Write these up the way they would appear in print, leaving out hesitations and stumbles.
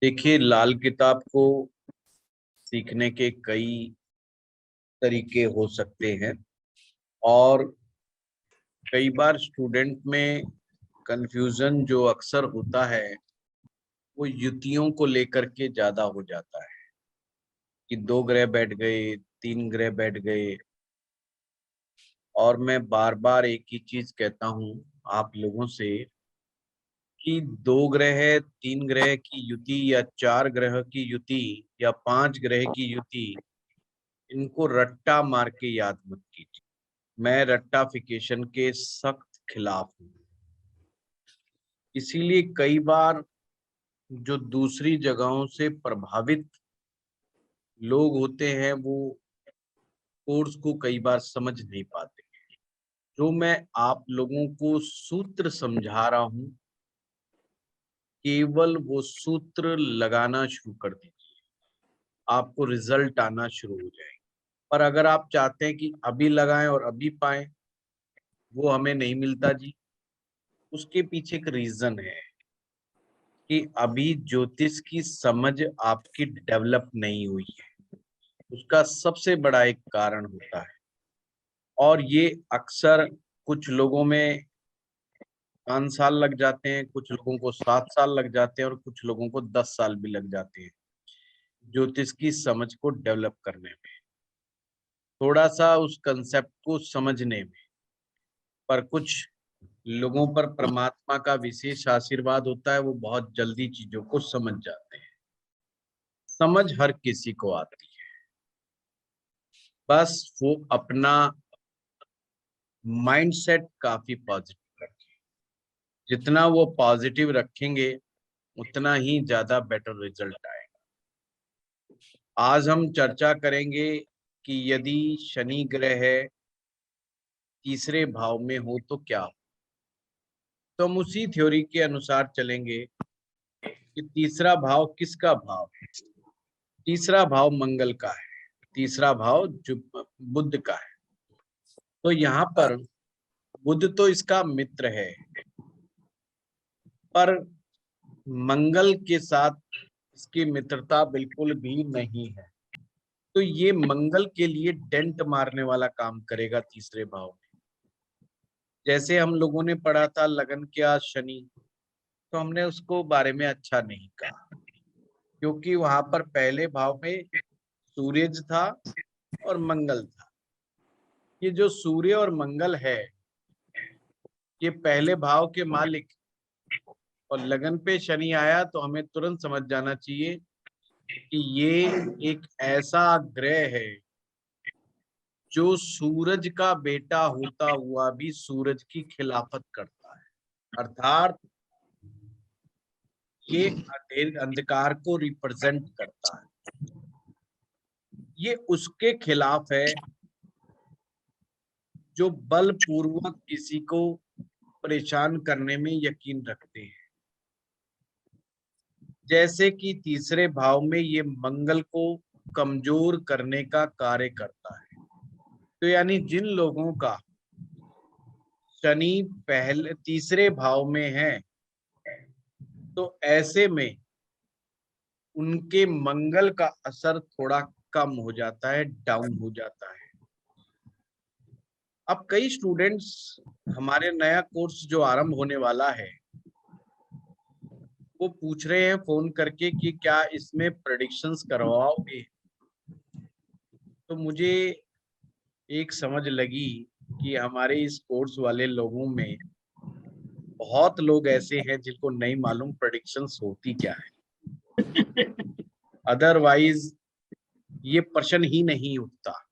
देखिए, लाल किताब को सीखने के कई तरीके हो सकते हैं और कई बार स्टूडेंट में कंफ्यूजन जो अक्सर होता है वो युतियों को लेकर के ज्यादा हो जाता है कि 2 ग्रह बैठ गए, 3 ग्रह बैठ गए। और मैं बार बार एक ही चीज कहता हूँ आप लोगों से कि 2 ग्रह, 3 ग्रह की युति या 4 ग्रह की युति या 5 ग्रह की युति, इनको रट्टा मार के याद मत कीजिए। मैं रट्टाफिकेशन के सख्त खिलाफ हूँ। इसीलिए कई बार जो दूसरी जगहों से प्रभावित लोग होते हैं वो कोर्स को कई बार समझ नहीं पाते। जो मैं आप लोगों को सूत्र समझा रहा हूँ, केवल वो सूत्र लगाना शुरू कर दीजिए, आपको रिजल्ट आना शुरू हो जाएगा। पर अगर आप चाहते हैं कि अभी लगाएं और अभी पाएं, वो हमें नहीं मिलता जी। उसके पीछे एक रीजन है कि अभी ज्योतिष की समझ आपकी डेवलप नहीं हुई है। उसका सबसे बड़ा एक कारण होता है और ये अक्सर कुछ लोगों में 5 साल लग जाते हैं, कुछ लोगों को 7 साल लग जाते हैं और कुछ लोगों को 10 साल भी लग जाते हैं ज्योतिष की समझ को डेवलप करने में, थोड़ा सा उस कंसेप्ट को समझने में। पर कुछ लोगों पर परमात्मा का विशेष आशीर्वाद होता है, वो बहुत जल्दी चीजों को समझ जाते हैं। समझ हर किसी को आती है, बस वो अपना माइंडसेट काफी पॉजिटिव रखें। जितना वो पॉजिटिव रखेंगे उतना ही ज्यादा बेटर रिजल्ट आएगा। आज हम चर्चा करेंगे कि यदि शनि ग्रह तीसरे भाव में हो तो क्या हो। तो हम उसी थ्योरी के अनुसार चलेंगे कि तीसरा भाव किसका भाव है। तीसरा भाव मंगल का है, तीसरा भाव जो बुध का है। तो यहाँ पर बुध तो इसका मित्र है, पर मंगल के साथ इसकी मित्रता बिल्कुल भी नहीं है। तो ये मंगल के लिए डेंट मारने वाला काम करेगा तीसरे भाव में। जैसे हम लोगों ने पढ़ा था लगन क्या शनि, तो हमने उसको बारे में अच्छा नहीं कहा, क्योंकि वहां पर पहले भाव में सूर्य था और मंगल था। ये जो सूर्य और मंगल है, ये पहले भाव के मालिक, और लगन पे शनि आया तो हमें तुरंत समझ जाना चाहिए कि ये एक ऐसा ग्रह है जो सूरज का बेटा होता हुआ भी सूरज की खिलाफत करता है। अर्थात ये अंधकार को रिप्रेजेंट करता है। ये उसके खिलाफ है जो बलपूर्वक किसी को परेशान करने में यकीन रखते हैं। जैसे कि तीसरे भाव में ये मंगल को कमजोर करने का कार्य करता है। तो यानी जिन लोगों का शनि पहले तीसरे भाव में है, तो ऐसे में उनके मंगल का असर थोड़ा कम हो जाता है, डाउन हो जाता है। अब कई स्टूडेंट्स, हमारे नया कोर्स जो आरंभ होने वाला है, वो पूछ रहे हैं फोन करके कि क्या इसमें प्रेडिक्शंस करवाओगे। तो मुझे एक समझ लगी कि हमारे इस कोर्स वाले लोगों में बहुत लोग ऐसे हैं जिनको नहीं मालूम प्रेडिक्शंस होती क्या है। अदरवाइज ये प्रश्न ही नहीं उठता।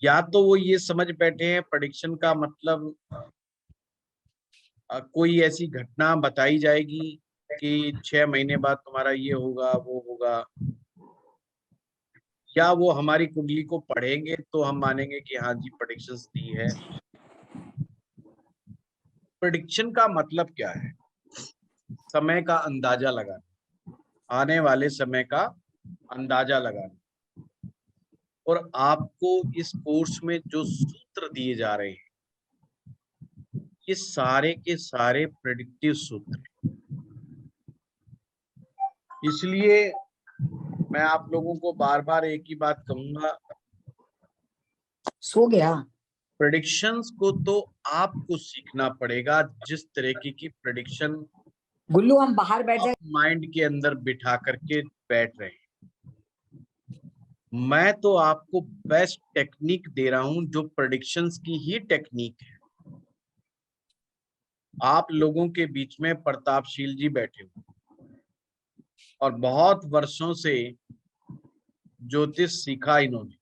या तो वो ये समझ बैठे हैं प्रेडिक्शन का मतलब कोई ऐसी घटना बताई जाएगी कि 6 महीने बाद तुम्हारा ये होगा वो होगा, या वो हमारी कुंडली को पढ़ेंगे तो हम मानेंगे कि हाँ जी प्रेडिक्शंस दी है। प्रेडिक्शन का मतलब क्या है? समय का अंदाजा लगाना, आने वाले समय का अंदाजा लगाना। और आपको इस कोर्स में जो सूत्र दिए जा रहे हैं, ये सारे के सारे प्रेडिक्टिव सूत्र। इसलिए मैं आप लोगों को बार बार एक ही बात कहूंगा, सो गया। प्रेडिक्शंस को तो आपको सीखना पड़ेगा। जिस तरीके की प्रेडिक्शन गुल्लू हम बाहर बैठ जाए, माइंड के अंदर बिठा करके बैठ रहे हैं, मैं तो आपको बेस्ट टेक्निक दे रहा हूं जो प्रेडिक्शंस की ही टेक्निक है। आप लोगों के बीच में प्रतापशील जी बैठे हुए और बहुत वर्षों से ज्योतिष सीखा इन्होंने।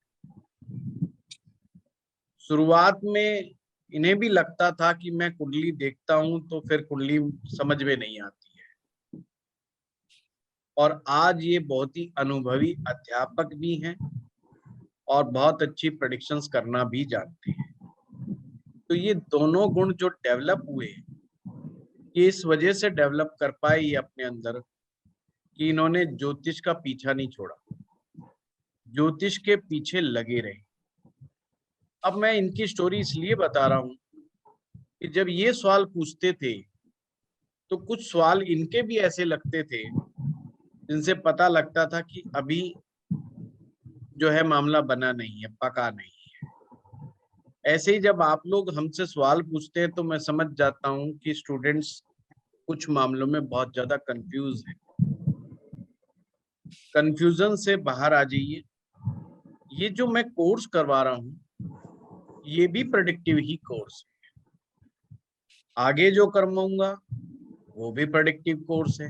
शुरुआत में इन्हें भी लगता था कि मैं कुंडली देखता हूं तो फिर कुंडली समझ में नहीं आती है, और आज ये बहुत ही अनुभवी अध्यापक भी हैं और बहुत अच्छी प्रेडिक्शंस करना भी जानते हैं। तो ये दोनों गुण जो डेवलप हुए, ये इस वजह से डेवलप कर पाए ये अपने अंदर कि इन्होंने ज्योतिष का पीछा नहीं छोड़ा, ज्योतिष के पीछे लगे रहे। अब मैं इनकी स्टोरी इसलिए बता रहा हूं कि जब ये सवाल पूछते थे तो कुछ सवाल इनके भी ऐसे लगते थे जिनसे पता लगता था कि अभी जो है मामला बना नहीं है, पका नहीं है। ऐसे ही जब आप लोग हमसे सवाल पूछते हैं तो मैं समझ जाता हूं कि स्टूडेंट्स कुछ मामलों में बहुत ज्यादा कंफ्यूज है। कंफ्यूजन से बाहर आ जाइए। ये जो मैं कोर्स करवा रहा हूं ये भी प्रेडिक्टिव ही कोर्स है। आगे जो करवाऊंगा वो भी प्रेडिक्टिव कोर्स है।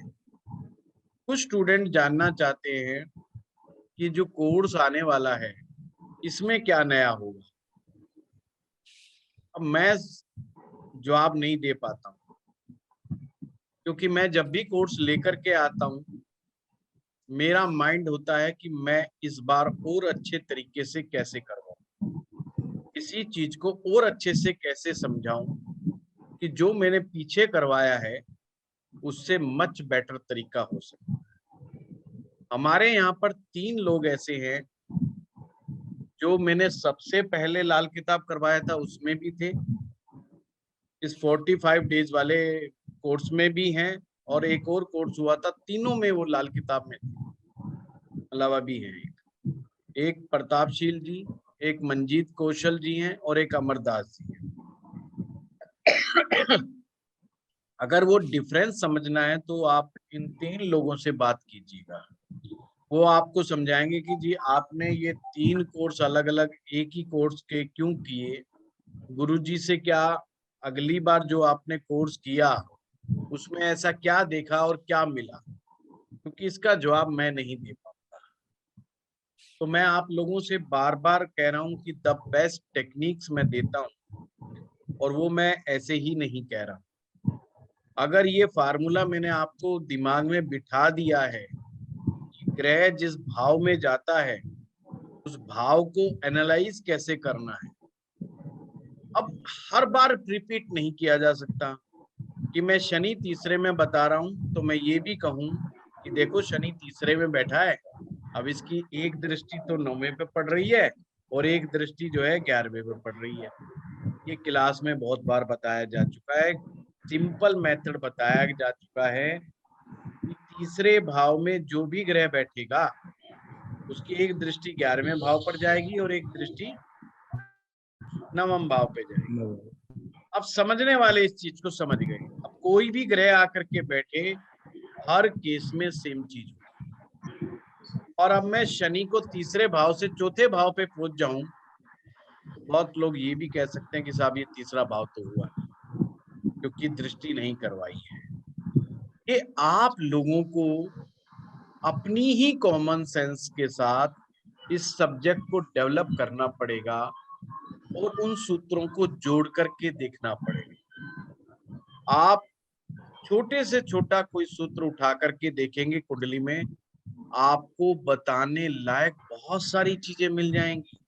कुछ स्टूडेंट जानना चाहते हैं कि जो कोर्स आने वाला है इसमें क्या नया होगा। अब मैं जवाब नहीं दे पाता हूं क्योंकि मैं जब भी कोर्स लेकर के आता हूं मेरा माइंड होता है कि मैं इस बार और अच्छे तरीके से कैसे करवाऊं, किसी चीज को और अच्छे से कैसे समझाऊं कि जो मैंने पीछे करवाया है उससे मच बेटर तरीका हो सके। हमारे यहाँ पर 3 लोग ऐसे हैं जो मैंने सबसे पहले लाल किताब करवाया था उसमें भी थे, इस 45 डेज वाले कोर्स में भी हैं, और एक और कोर्स हुआ था, तीनों में वो लाल किताब में थे। अलावा भी है एक प्रतापशील जी, एक मंजीत कौशल जी हैं और एक अमरदास जी हैं। अगर वो डिफरेंस समझना है तो आप इन 3 लोगों से बात कीजिएगा, वो आपको समझाएंगे कि जी आपने ये 3 कोर्स अलग अलग एक ही कोर्स के क्यों किए, गुरुजी से क्या अगली बार जो आपने कोर्स किया उसमें ऐसा क्या देखा और क्या मिला, क्योंकि इसका जवाब मैं नहीं दे पाऊंगा। तो मैं आप लोगों से बार बार कह रहा हूं कि द बेस्ट टेक्निक्स मैं देता हूं, और वो मैं ऐसे ही नहीं कह रहा। अगर ये फार्मूला मैंने आपको दिमाग में बिठा दिया है कि ग्रह जिस भाव में जाता है उस भाव को एनालाइज कैसे करना है, अब हर बार रिपीट नहीं किया जा सकता कि मैं शनि तीसरे में बता रहा हूं तो मैं ये भी कहूं कि देखो शनि तीसरे में बैठा है, अब इसकी एक दृष्टि तो 9वें पे पड़ रही है और एक दृष्टि जो है 11वें पे पड़ रही है। ये क्लास में बहुत बार बताया जा चुका है, सिंपल मेथड बताया जा चुका है कि तीसरे भाव में जो भी ग्रह बैठेगा उसकी एक दृष्टि 11वें भाव पर जाएगी और एक दृष्टि 9वें भाव पे जाएगी। अब समझने वाले इस चीज को समझ गए। अब कोई भी ग्रह आकर के बैठे हर केस में सेम चीज होगी। और अब मैं शनि को तीसरे भाव से चौथे भाव पे पहुंच जाऊं, बहुत लोग ये भी कह सकते हैं कि साहब ये तीसरा भाव तो हुआ क्योंकि दृष्टि नहीं करवाई है। ये आप लोगों को अपनी ही कॉमन सेंस के साथ इस सब्जेक्ट को डेवलप करना पड़ेगा और उन सूत्रों को जोड़ करके देखना पड़ेगा। आप छोटे से छोटा कोई सूत्र उठा करके देखेंगे कुंडली में, आपको बताने लायक बहुत सारी चीजें मिल जाएंगी।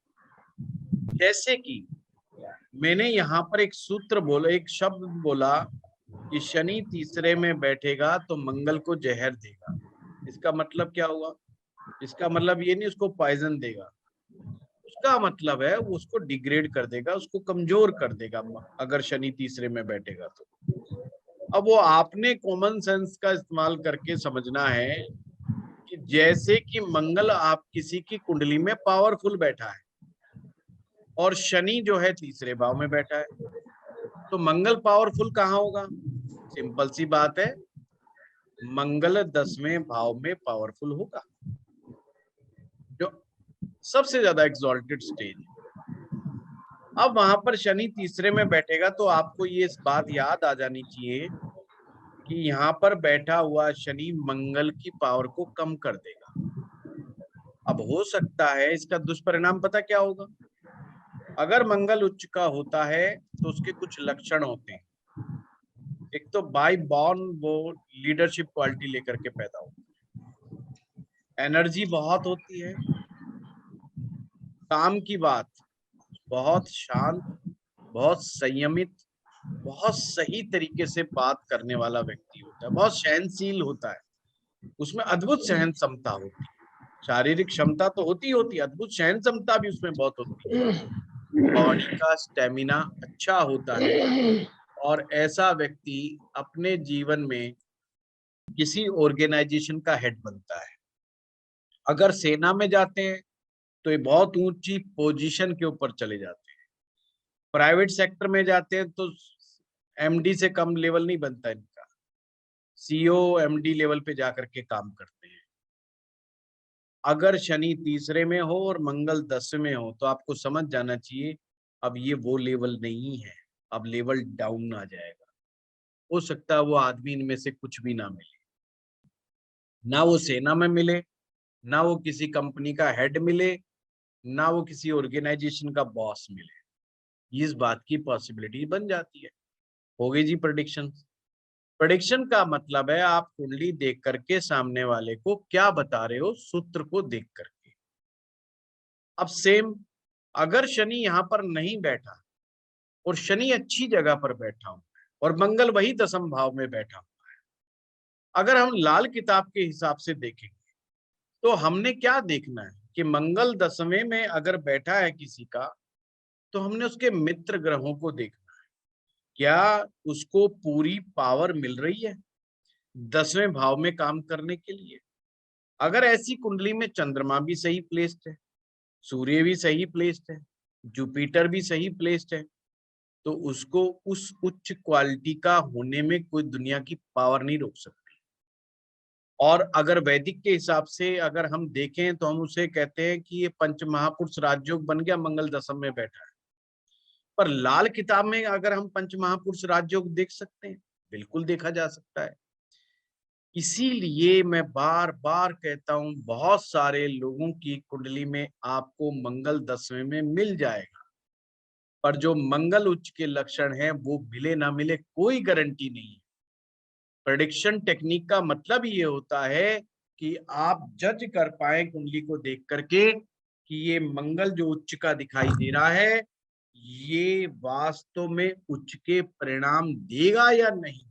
जैसे कि मैंने यहाँ पर एक सूत्र बोला, एक शब्द बोला कि शनि तीसरे में बैठेगा तो मंगल को जहर देगा। इसका मतलब क्या हुआ? इसका मतलब ये नहीं उसको पॉइजन देगा, उसका मतलब है वो उसको डिग्रेड कर देगा, उसको कमजोर कर देगा अगर शनि तीसरे में बैठेगा तो। अब वो आपने कॉमन सेंस का इस्तेमाल करके समझना है कि जैसे कि मंगल आप किसी की कुंडली में पावरफुल बैठा है और शनि जो है तीसरे भाव में बैठा है, तो मंगल पावरफुल कहाँ होगा? सिंपल सी बात है, मंगल 10वें भाव में पावरफुल होगा, जो सबसे ज्यादा एक्सॉल्टेड स्टेज है। अब वहां पर शनि तीसरे में बैठेगा तो आपको ये इस बात याद आ जानी चाहिए कि यहाँ पर बैठा हुआ शनि मंगल की पावर को कम कर देगा। अब हो सकता है इसका दुष्परिणाम पता क्या होगा? अगर मंगल उच्च का होता है तो उसके कुछ लक्षण होते हैं। एक तो बाय बॉर्न वो लीडरशिप क्वालिटी लेकर के पैदा होता है, एनर्जी बहुत होती है, काम की बात बहुत शांत, बहुत संयमित, बहुत सही तरीके से बात करने वाला व्यक्ति होता है, बहुत सहनशील होता है, उसमें अद्भुत सहन क्षमता होती है। शारीरिक क्षमता तो होती होती है, अद्भुत सहन क्षमता भी उसमें बहुत होती है। बॉडी का स्टेमिना अच्छा होता है और ऐसा व्यक्ति अपने जीवन में किसी ऑर्गेनाइजेशन का हेड बनता है। अगर सेना में जाते हैं तो ये बहुत ऊंची पोजीशन के ऊपर चले जाते हैं। प्राइवेट सेक्टर में जाते हैं तो एमडी से कम लेवल नहीं बनता इनका, सीईओ एमडी लेवल पे जाकर के काम करते हैं। अगर शनि तीसरे में हो और मंगल 10वें में हो तो आपको समझ जाना चाहिए अब ये वो लेवल नहीं है, अब लेवल डाउन आ जाएगा। हो सकता है वो आदमी इनमें से कुछ भी ना मिले, ना वो सेना में मिले, ना वो किसी कंपनी का हेड मिले, ना वो किसी ऑर्गेनाइजेशन का बॉस मिले। इस बात की पॉसिबिलिटी बन जाती है। हो गई जी प्रेडिक्शन। प्रेडिक्शन का मतलब है आप कुंडली देख करके सामने वाले को क्या बता रहे हो, सूत्र को देख करके। अब सेम अगर शनि यहाँ पर नहीं बैठा और शनि अच्छी जगह पर बैठा हो और मंगल वही 10वें भाव में बैठा हुआ है, अगर हम लाल किताब के हिसाब से देखेंगे तो हमने क्या देखना है कि मंगल 10वें में अगर बैठा है किसी का तो हमने उसके मित्र ग्रहों को देखना है, क्या उसको पूरी पावर मिल रही है 10वें भाव में काम करने के लिए। अगर ऐसी कुंडली में चंद्रमा भी सही प्लेस्ड है, सूर्य भी सही प्लेस्ड है, जुपिटर भी सही प्लेस्ड है, तो उसको उस उच्च क्वालिटी का होने में कोई दुनिया की पावर नहीं रोक सकती। और अगर वैदिक के हिसाब से अगर हम देखें तो हम उसे कहते हैं कि ये पंच महापुरुष राजयोग बन गया, मंगल 10वें में बैठा है। पर लाल किताब में अगर हम पंच महापुरुष राजयोग देख सकते हैं, बिल्कुल देखा जा सकता है। इसीलिए मैं बार बार कहता हूं, बहुत सारे लोगों की कुंडली में आपको मंगल 10वें में मिल जाएगा, पर जो मंगल उच्च के लक्षण हैं वो मिले ना मिले कोई गारंटी नहीं है। प्रेडिक्शन टेक्निक का मतलब ये होता है कि आप जज कर पाए कुंडली को देख करके कि ये मंगल जो उच्च का दिखाई दे रहा है ये वास्तव में उच्च के परिणाम देगा या नहीं।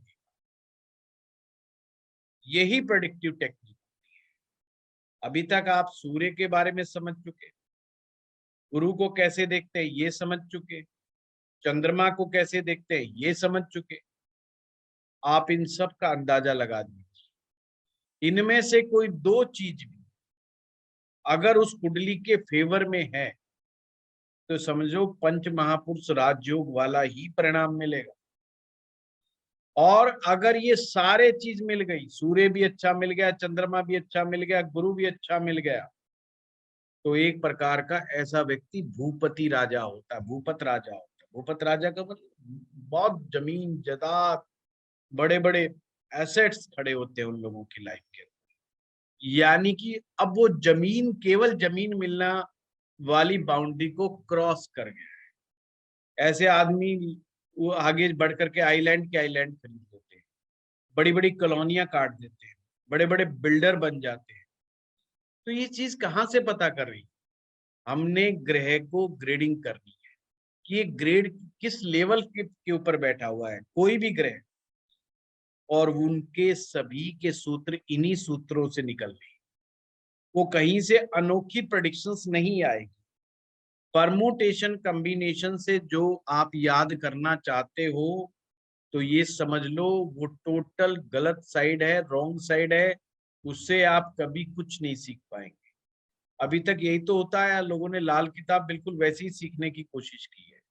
यही प्रेडिक्टिव टेक्निक होती है। अभी तक आप सूर्य के बारे में समझ चुके, गुरु को कैसे देखते हैं ये समझ चुके, चंद्रमा को कैसे देखते हैं ये समझ चुके। आप इन सब का अंदाजा लगा दीजिए, इनमें से कोई दो चीज भी अगर उस कुंडली के फेवर में है तो समझो पंच महापुरुष राजयोग वाला ही परिणाम मिलेगा। और अगर ये सारे चीज मिल गई, सूर्य भी अच्छा मिल गया, चंद्रमा भी अच्छा मिल गया, गुरु भी अच्छा मिल गया, तो एक प्रकार का ऐसा व्यक्ति भूपति राजा होता है, भूपत राजा होता है। भूपत राजा का मतलब बहुत जमीन जायदाद, बड़े बड़े एसेट्स खड़े होते हैं उन लोगों की लाइफ के। यानी कि अब वो जमीन, केवल जमीन मिलना वाली बाउंड्री को क्रॉस कर गया है। ऐसे आदमी वो आगे बढ़ करके आइलैंड के आइलैंड खरीद लेते हैं, बड़ी बड़ी कॉलोनियां काट देते हैं, बड़े बड़े बिल्डर बन जाते हैं। तो ये चीज कहाँ से पता कर रही? हमने ग्रह को ग्रेडिंग करनी है कि ये ग्रेड किस लेवल के ऊपर बैठा हुआ है, कोई भी ग्रह, और उनके सभी के सूत्र इन्हीं सूत्रों से निकल रहे। वो कहीं से अनोखी प्रेडिक्शंस नहीं आएगी। परमुटेशन कॉम्बिनेशन से जो आप याद करना चाहते हो तो ये समझ लो वो टोटल गलत साइड है, रॉन्ग साइड है। उससे आप कभी कुछ नहीं सीख पाएंगे। अभी तक यही तो होता है, लोगों ने लाल किताब बिल्कुल वैसे ही सीखने की कोशिश की है।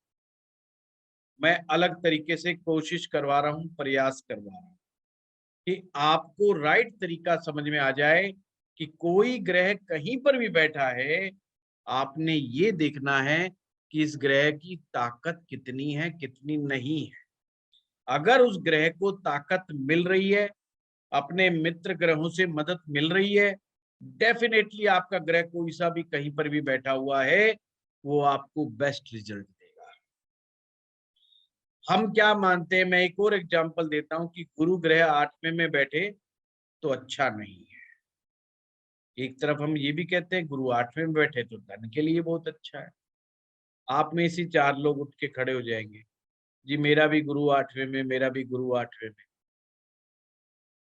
मैं अलग तरीके से कोशिश करवा रहा हूँ, प्रयास करवा रहा हूँ कि आपको राइट तरीका समझ में आ जाए कि कोई ग्रह कहीं पर भी बैठा है, आपने ये देखना है कि इस ग्रह की ताकत कितनी है, कितनी नहीं है। अगर उस ग्रह को ताकत मिल रही है, अपने मित्र ग्रहों से मदद मिल रही है, डेफिनेटली आपका ग्रह कोई सा भी कहीं पर भी बैठा हुआ है, वो आपको बेस्ट रिजल्ट देगा। हम क्या मानते हैं, मैं एक और एग्जांपल देता हूं कि गुरु ग्रह 8वें में बैठे तो अच्छा नहीं है। एक तरफ हम ये भी कहते हैं गुरु 8वें में बैठे तो धन के लिए बहुत अच्छा है। आप में से 4 लोग उठ के खड़े हो जाएंगे, जी मेरा भी गुरु 8वें में, मेरा भी गुरु 8वें में।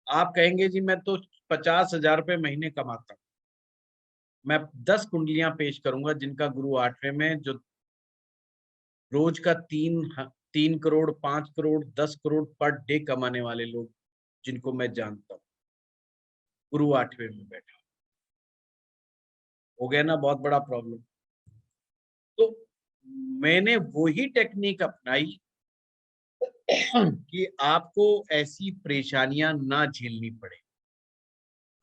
आप कहेंगे जी मैं तो 50,000 रुपए महीने कमाता हूँ, मैं 10 कुंडलियां पेश करूंगा जिनका गुरु 8वें में, जो रोज का 3 करोड़, 5 करोड़, 10 करोड़ पर डे कमाने वाले लोग, जिनको मैं जानता हूँ, गुरु 8वें में बैठा। हो गया ना बहुत बड़ा प्रॉब्लम। तो मैंने वही टेक्निक अपनाई कि आपको ऐसी परेशानियां ना झेलनी पड़े।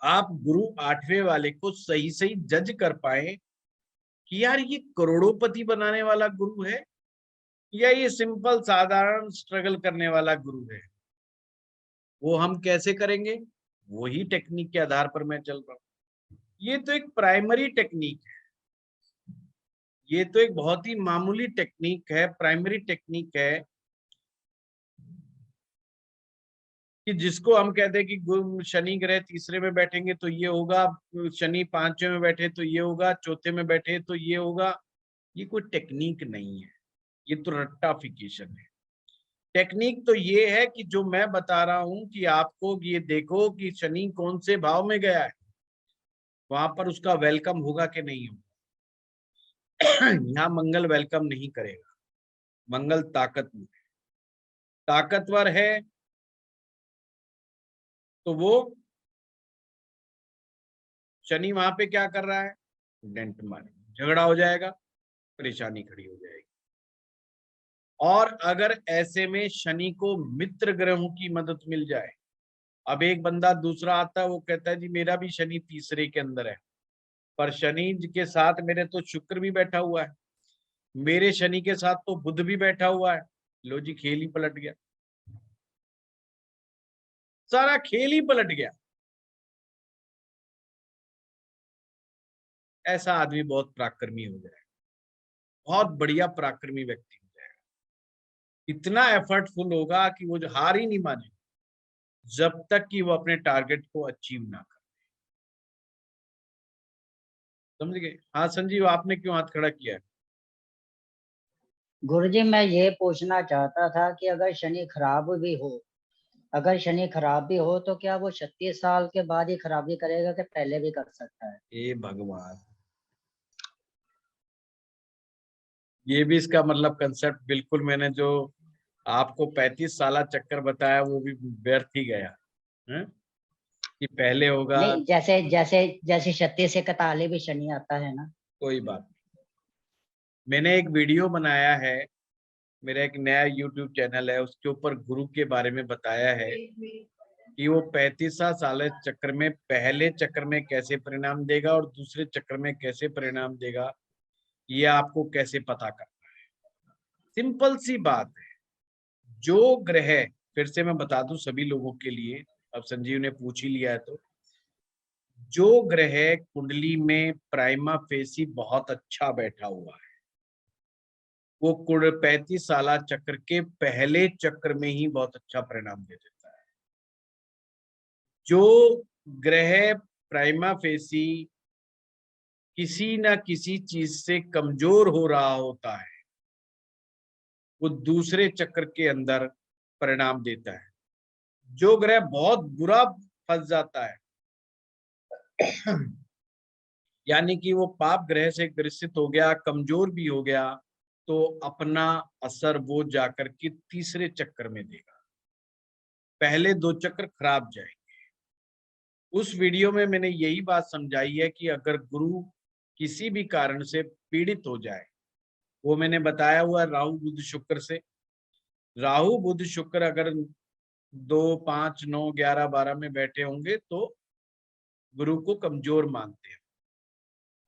आप गुरु 8वें वाले को सही सही जज कर पाए कि यार ये करोड़ोंपति बनाने वाला गुरु है या ये सिंपल साधारण स्ट्रगल करने वाला गुरु है। वो हम कैसे करेंगे, वही टेक्निक के आधार पर मैं चल रहा हूँ। ये तो एक प्राइमरी टेक्निक है, ये तो एक बहुत ही मामूली टेक्निक है, प्राइमरी टेक्निक है कि जिसको हम कहते हैं कि शनि ग्रह 3रे में बैठेंगे तो ये होगा, शनि 5वें में बैठे तो ये होगा, चौथे में बैठे तो ये होगा। ये कोई टेक्निक नहीं है, ये तो रट्टाफिकेशन है। टेक्निक तो ये है कि जो मैं बता रहा हूं कि आपको ये देखो कि शनि कौन से भाव में गया है, वहां पर उसका वेलकम होगा कि नहीं होगा। यहाँ मंगल वेलकम नहीं करेगा। मंगल ताकतवर है तो वो शनि वहां पे क्या कर रहा है, डेंट मारे, झगड़ा हो जाएगा, परेशानी खड़ी हो जाएगी। और अगर ऐसे में शनि को मित्र ग्रहों की मदद मिल जाए, अब एक बंदा दूसरा आता है, वो कहता है जी मेरा भी शनि 3रे के अंदर है, पर शनि के साथ मेरे तो शुक्र भी बैठा हुआ है, मेरे शनि के साथ तो बुध भी बैठा हुआ है। लो जी खेल ही पलट गया, सारा खेल ही पलट गया। ऐसा आदमी बहुत पराक्रमी हो जाएगा, बहुत बढ़िया पराक्रमी व्यक्ति हो जाएगा। इतना एफर्टफुल होगा कि वो जो हार ही नहीं माने जब तक कि वो अपने टारगेट को अचीव ना करे। समझ गए? हाँ संजीव, आपने क्यों हाथ खड़ा किया है? गुरुजी मैं ये पूछना चाहता था कि अगर शनि खराब भी हो तो क्या वो 36 साल के बाद ही खराबी करेगा कि पहले भी कर सकता है? हे भगवान, ये भी इसका मतलब कंसेप्ट बिल्कुल, मैंने जो आपको 35 साल चक्कर बताया वो भी व्यर्थ ही गया है कि पहले होगा। नहीं, जैसे जैसे जैसे 36 से 41 भी शनि आता है ना। कोई बात नहीं, मैंने एक वीडियो बनाया है, मेरा एक नया यूट्यूब चैनल है, उसके ऊपर गुरु के बारे में बताया है कि वो 35 साल चक्र में पहले चक्र में कैसे परिणाम देगा और दूसरे चक्र में कैसे परिणाम देगा, ये आपको कैसे पता करना है। सिंपल सी बात है, जो ग्रह, फिर से मैं बता दूं सभी लोगों के लिए, अब संजीव ने पूछ ही लिया है तो, जो ग्रह कुंडली में प्राइमा फेसी बहुत अच्छा बैठा हुआ है, वो 35 साल चक्र के पहले चक्र में ही बहुत अच्छा परिणाम दे देता है। जो ग्रह प्राइमा फेसी किसी ना किसी चीज से कमजोर हो रहा होता है, वो दूसरे चक्र के अंदर परिणाम देता है। जो ग्रह बहुत बुरा फंस जाता है, यानी कि वो पाप ग्रह से ग्रसित हो गया, कमजोर भी हो गया, तो अपना असर वो जाकर के तीसरे चक्कर में देगा। पहले 2 चक्र खराब जाएंगे। उस वीडियो में मैंने यही बात समझाई है कि अगर गुरु किसी भी कारण से पीड़ित हो जाए, वो मैंने बताया हुआ राहु बुध शुक्र से। राहु बुध शुक्र अगर 2, 5, 9, 11, 12 में बैठे होंगे तो गुरु को कमजोर मानते हैं।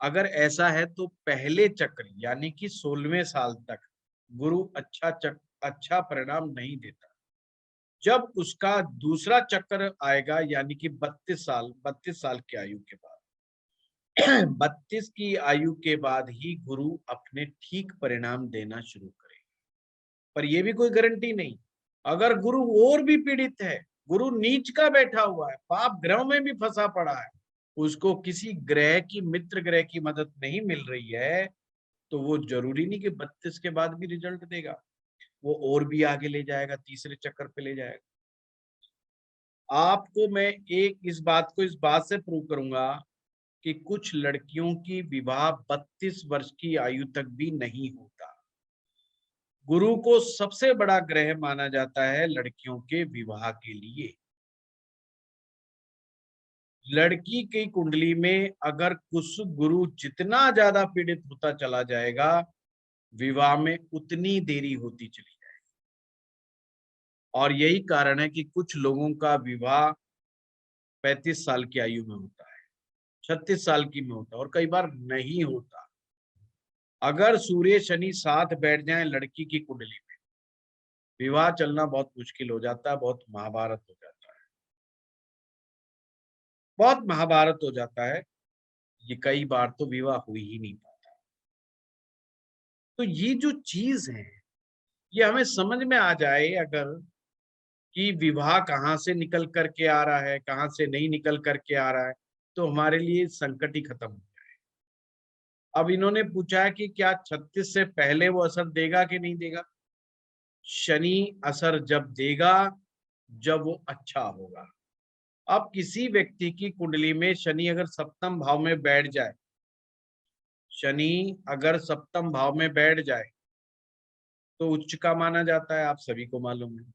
अगर ऐसा है तो पहले चक्र यानी कि 16वें साल तक गुरु अच्छा परिणाम नहीं देता। जब उसका दूसरा चक्र आएगा यानी कि 32 साल की आयु के बाद 32 की आयु के बाद ही गुरु अपने ठीक परिणाम देना शुरू करेगा। पर यह भी कोई गारंटी नहीं। अगर गुरु और भी पीड़ित है, गुरु नीच का बैठा हुआ है, पाप ग्रह में भी फंसा पड़ा है, उसको किसी ग्रह की, मित्र ग्रह की मदद नहीं मिल रही है, तो वो जरूरी नहीं कि 32 के बाद भी रिजल्ट देगा। वो और भी आगे ले जाएगा, तीसरे चक्कर पे ले जाएगा। आपको मैं इस बात से प्रूव करूंगा कि कुछ लड़कियों की विवाह 32 वर्ष की आयु तक भी नहीं होता। गुरु को सबसे बड़ा ग्रह माना जाता है लड़कियों के विवाह के लिए। लड़की की कुंडली में अगर कुछ गुरु जितना ज्यादा पीड़ित होता चला जाएगा, विवाह में उतनी देरी होती चली जाएगी। और यही कारण है कि कुछ लोगों का विवाह 35 साल की आयु में होता है, 36 साल की में होता है, और कई बार नहीं होता। अगर सूर्य शनि साथ बैठ जाए लड़की की कुंडली में, विवाह चलना बहुत मुश्किल हो जाता है, बहुत महाभारत हो जाता है, बहुत महाभारत हो जाता है। ये कई बार तो विवाह हो ही नहीं पाता। तो ये जो चीज है, ये हमें समझ में आ जाए अगर, कि विवाह कहाँ से निकल करके आ रहा है, कहाँ से नहीं निकल करके आ रहा है, तो हमारे लिए संकट ही खत्म हो जाए। अब इन्होंने पूछा है कि क्या 36 से पहले वो असर देगा कि नहीं देगा। शनि असर जब देगा, जब वो अच्छा होगा। अब किसी व्यक्ति की कुंडली में शनि अगर सप्तम भाव में बैठ जाए, शनि अगर सप्तम भाव में बैठ जाए तो उच्च का माना जाता है, आप सभी को मालूम है।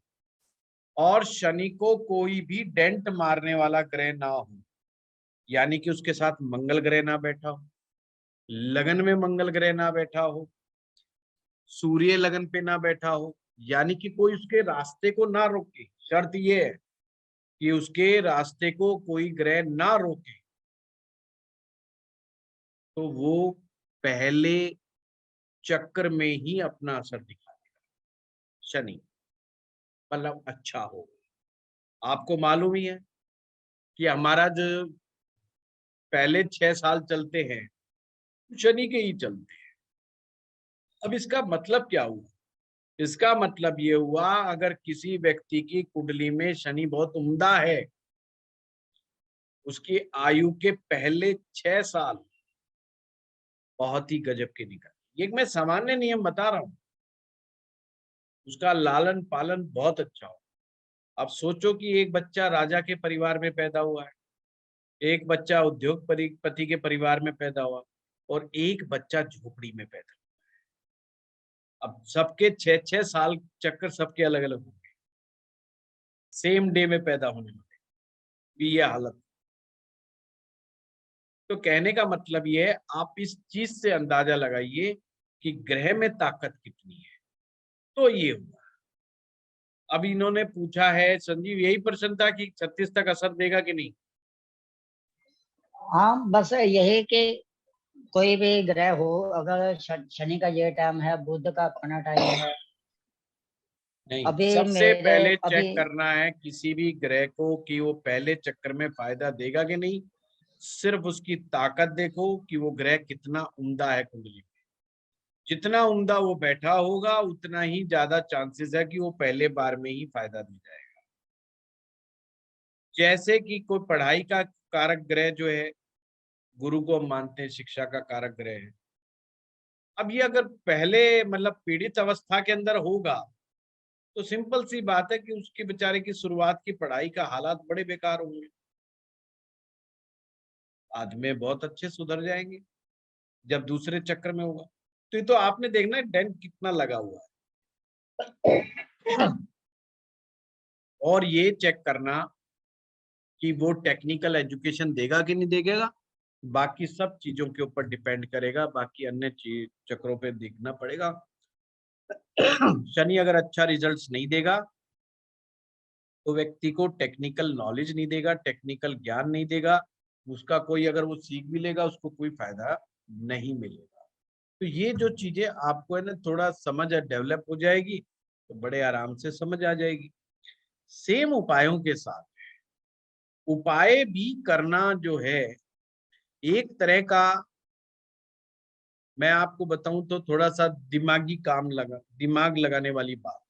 और शनि को कोई भी डेंट मारने वाला ग्रह ना हो, यानी कि उसके साथ मंगल ग्रह ना बैठा हो, लगन में मंगल ग्रह ना बैठा हो, सूर्य लगन पे ना बैठा हो, यानी कि कोई उसके रास्ते को ना रोके। शर्त ये है कि उसके रास्ते को कोई ग्रह ना रोके, तो वो पहले चक्र में ही अपना असर दिखा देगा। शनि मतलब अच्छा हो। आपको मालूम ही है कि हमारा जो पहले 6 साल चलते हैं, शनि के ही चलते हैं। अब इसका मतलब क्या हुआ? इसका मतलब ये हुआ, अगर किसी व्यक्ति की कुंडली में शनि बहुत उम्दा है, उसकी आयु के पहले 6 साल बहुत ही गजब के निकल। ये मैं सामान्य नियम बता रहा हूं, उसका लालन पालन बहुत अच्छा हो। अब सोचो कि एक बच्चा राजा के परिवार में पैदा हुआ है, एक बच्चा उद्योगपति के परिवार में पैदा हुआ, और एक बच्चा झोपड़ी में पैदा हुआ। अब सबके 6-6 साल चक्कर सबके अलग अलग होंगे, सेम डे में पैदा होने वाले भी ये हालत। तो कहने का मतलब ये है, आप इस चीज से अंदाजा लगाइए कि ग्रह में ताकत कितनी है। तो ये हुआ। अब इन्होंने पूछा है, संजीव यही प्रश्न था कि 36 तक असर देगा कि नहीं। हाँ, बस यही कि कोई भी ग्रह हो, अगर शनि का ये टाइम है, बुध का अपना टाइम है। नहीं, अभी सबसे मेरे पहले अभी चेक करना है किसी भी ग्रह को कि वो पहले चक्कर में फायदा देगा कि नहीं। सिर्फ उसकी ताकत देखो कि वो ग्रह कितना उम्दा है कुंडली में। जितना उम्दा वो बैठा होगा, उतना ही ज्यादा चांसेस है कि वो पहले बार में ही फायदा दे जाएगा। जैसे कि कोई पढ़ाई का कारक ग्रह जो है, गुरु को हम मानते हैं शिक्षा का कारक ग्रह है। अब ये अगर पहले मतलब पीड़ित अवस्था के अंदर होगा, तो सिंपल सी बात है कि उसके बेचारे की शुरुआत की पढ़ाई का हालात बड़े बेकार होंगे। बाद में बहुत अच्छे सुधर जाएंगे जब दूसरे चक्कर में होगा। तो ये तो आपने देखना है डेंट कितना लगा हुआ है। और ये चेक करना कि वो टेक्निकल एजुकेशन देगा कि नहीं देगा, बाकी सब चीजों के ऊपर डिपेंड करेगा, बाकी अन्य चक्रों पे देखना पड़ेगा। शनि अगर अच्छा रिजल्ट्स नहीं देगा तो व्यक्ति को टेक्निकल नॉलेज नहीं देगा, टेक्निकल ज्ञान नहीं देगा, उसका कोई अगर वो सीख भी लेगा उसको कोई फायदा नहीं मिलेगा। तो ये जो चीजें आपको है ना थोड़ा समझ डेवलप हो जाएगी तो बड़े आराम से समझ आ जाएगी। सेम उपायों के साथ उपाय भी करना जो है एक तरह का, मैं आपको बताऊं तो थोड़ा सा दिमाग लगाने वाली बात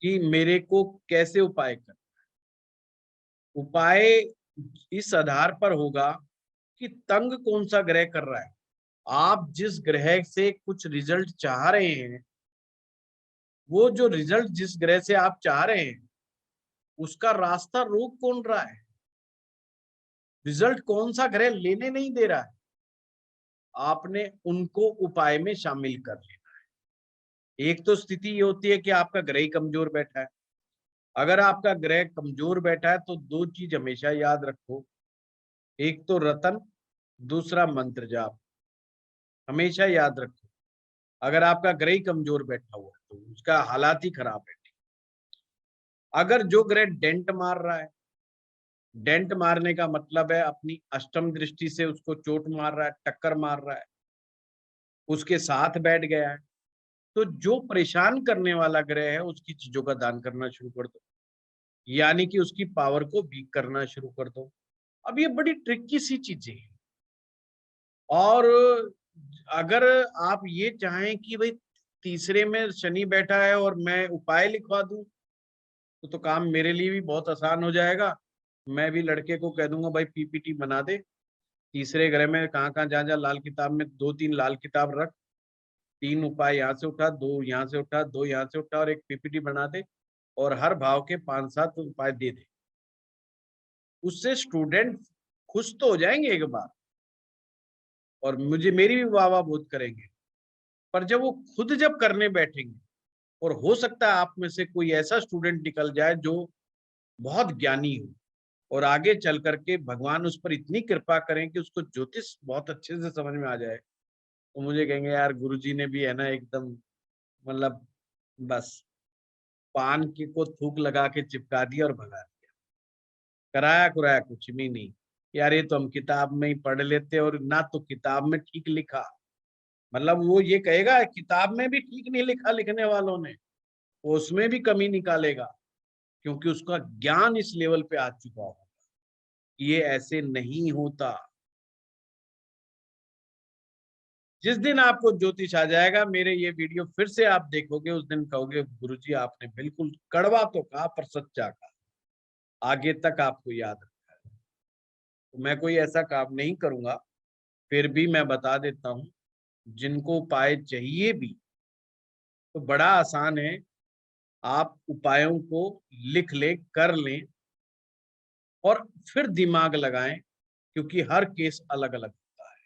कि मेरे को कैसे उपाय करना। उपाय इस आधार पर होगा कि तंग कौन सा ग्रह कर रहा है। आप जिस ग्रह से कुछ रिजल्ट चाह रहे हैं, वो जो रिजल्ट जिस ग्रह से आप चाह रहे हैं उसका रास्ता रोक कौन रहा है, रिजल्ट कौन सा ग्रह लेने नहीं दे रहा है, आपने उनको उपाय में शामिल कर लेना है। एक तो स्थिति ये होती है कि आपका ग्रह ही कमजोर बैठा है। अगर आपका ग्रह कमजोर बैठा है तो दो चीज हमेशा याद रखो, एक तो रतन, दूसरा मंत्र जाप, हमेशा याद रखो। अगर आपका ग्रह ही कमजोर बैठा हुआ है तो उसका हालात ही खराब है। अगर जो ग्रह डेंट मार रहा है, डेंट मारने का मतलब है अपनी अष्टम दृष्टि से उसको चोट मार रहा है, टक्कर मार रहा है, उसके साथ बैठ गया है, तो जो परेशान करने वाला ग्रह है उसकी चीजों का दान करना शुरू कर दो, यानी कि उसकी पावर को वीक करना शुरू कर दो। अब ये बड़ी ट्रिकी सी चीजें हैं। और अगर आप ये चाहें कि भाई तीसरे में शनि बैठा है और मैं उपाय लिखवा दूं तो काम मेरे लिए भी बहुत आसान हो जाएगा। मैं भी लड़के को कह दूंगा भाई पीपीटी बना दे, तीसरे ग्रह में कहाँ कहाँ जहाँ जहाँ लाल किताब में दो तीन लाल किताब रख, तीन उपाय यहाँ से उठा, दो यहाँ से उठा, दो यहाँ से उठा और एक पीपीटी बना दे और हर भाव के 5-7 उपाय दे दे। उससे स्टूडेंट खुश तो हो जाएंगे एक बार और मेरी भी वाह वाह बहुत करेंगे, पर जब वो खुद जब करने बैठेंगे, और हो सकता है आप में से कोई ऐसा स्टूडेंट निकल जाए जो बहुत ज्ञानी हो और आगे चल करके भगवान उस पर इतनी कृपा करें कि उसको ज्योतिष बहुत अच्छे से समझ में आ जाए, तो मुझे कहेंगे यार गुरुजी ने भी है ना एकदम मतलब बस पान की को थूक लगा के चिपका दिया और भगा दिया, कराया कुराया कुछ भी नहीं। यार ये तो हम किताब में ही पढ़ लेते और ना तो किताब में ठीक लिखा, मतलब वो ये कहेगा किताब में भी ठीक नहीं लिखा लिखने वालों ने, वो उसमें भी कमी निकालेगा, क्योंकि उसका ज्ञान इस लेवल पे आ चुका होगा। ये ऐसे नहीं होता। जिस दिन आपको ज्योतिष आ जाएगा, मेरे ये वीडियो फिर से आप देखोगे, उस दिन कहोगे गुरुजी आपने बिल्कुल कड़वा तो कहा पर सच्चा कहा, आगे तक आपको याद रखा है। तो मैं कोई ऐसा काम नहीं करूंगा, फिर भी मैं बता देता हूँ, जिनको उपाय चाहिए भी तो बड़ा आसान है, आप उपायों को लिख लें, कर लें और फिर दिमाग लगाएं, क्योंकि हर केस अलग अलग होता है।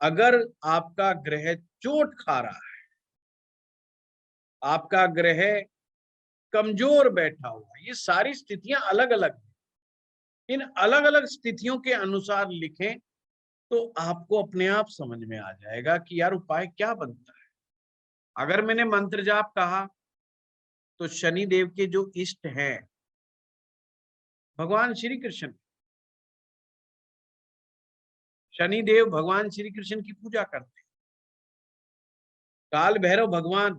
अगर आपका ग्रह चोट खा रहा है, आपका ग्रह कमजोर बैठा हुआ, ये सारी स्थितियां अलग अलग हैं, इन अलग अलग स्थितियों के अनुसार लिखें तो आपको अपने आप समझ में आ जाएगा कि यार उपाय क्या बनता है। अगर मैंने मंत्र जाप कहा तो शनि देव के जो इष्ट हैं भगवान श्री कृष्ण, शनि देव भगवान श्री कृष्ण की पूजा करते हैं। काल भैरव भगवान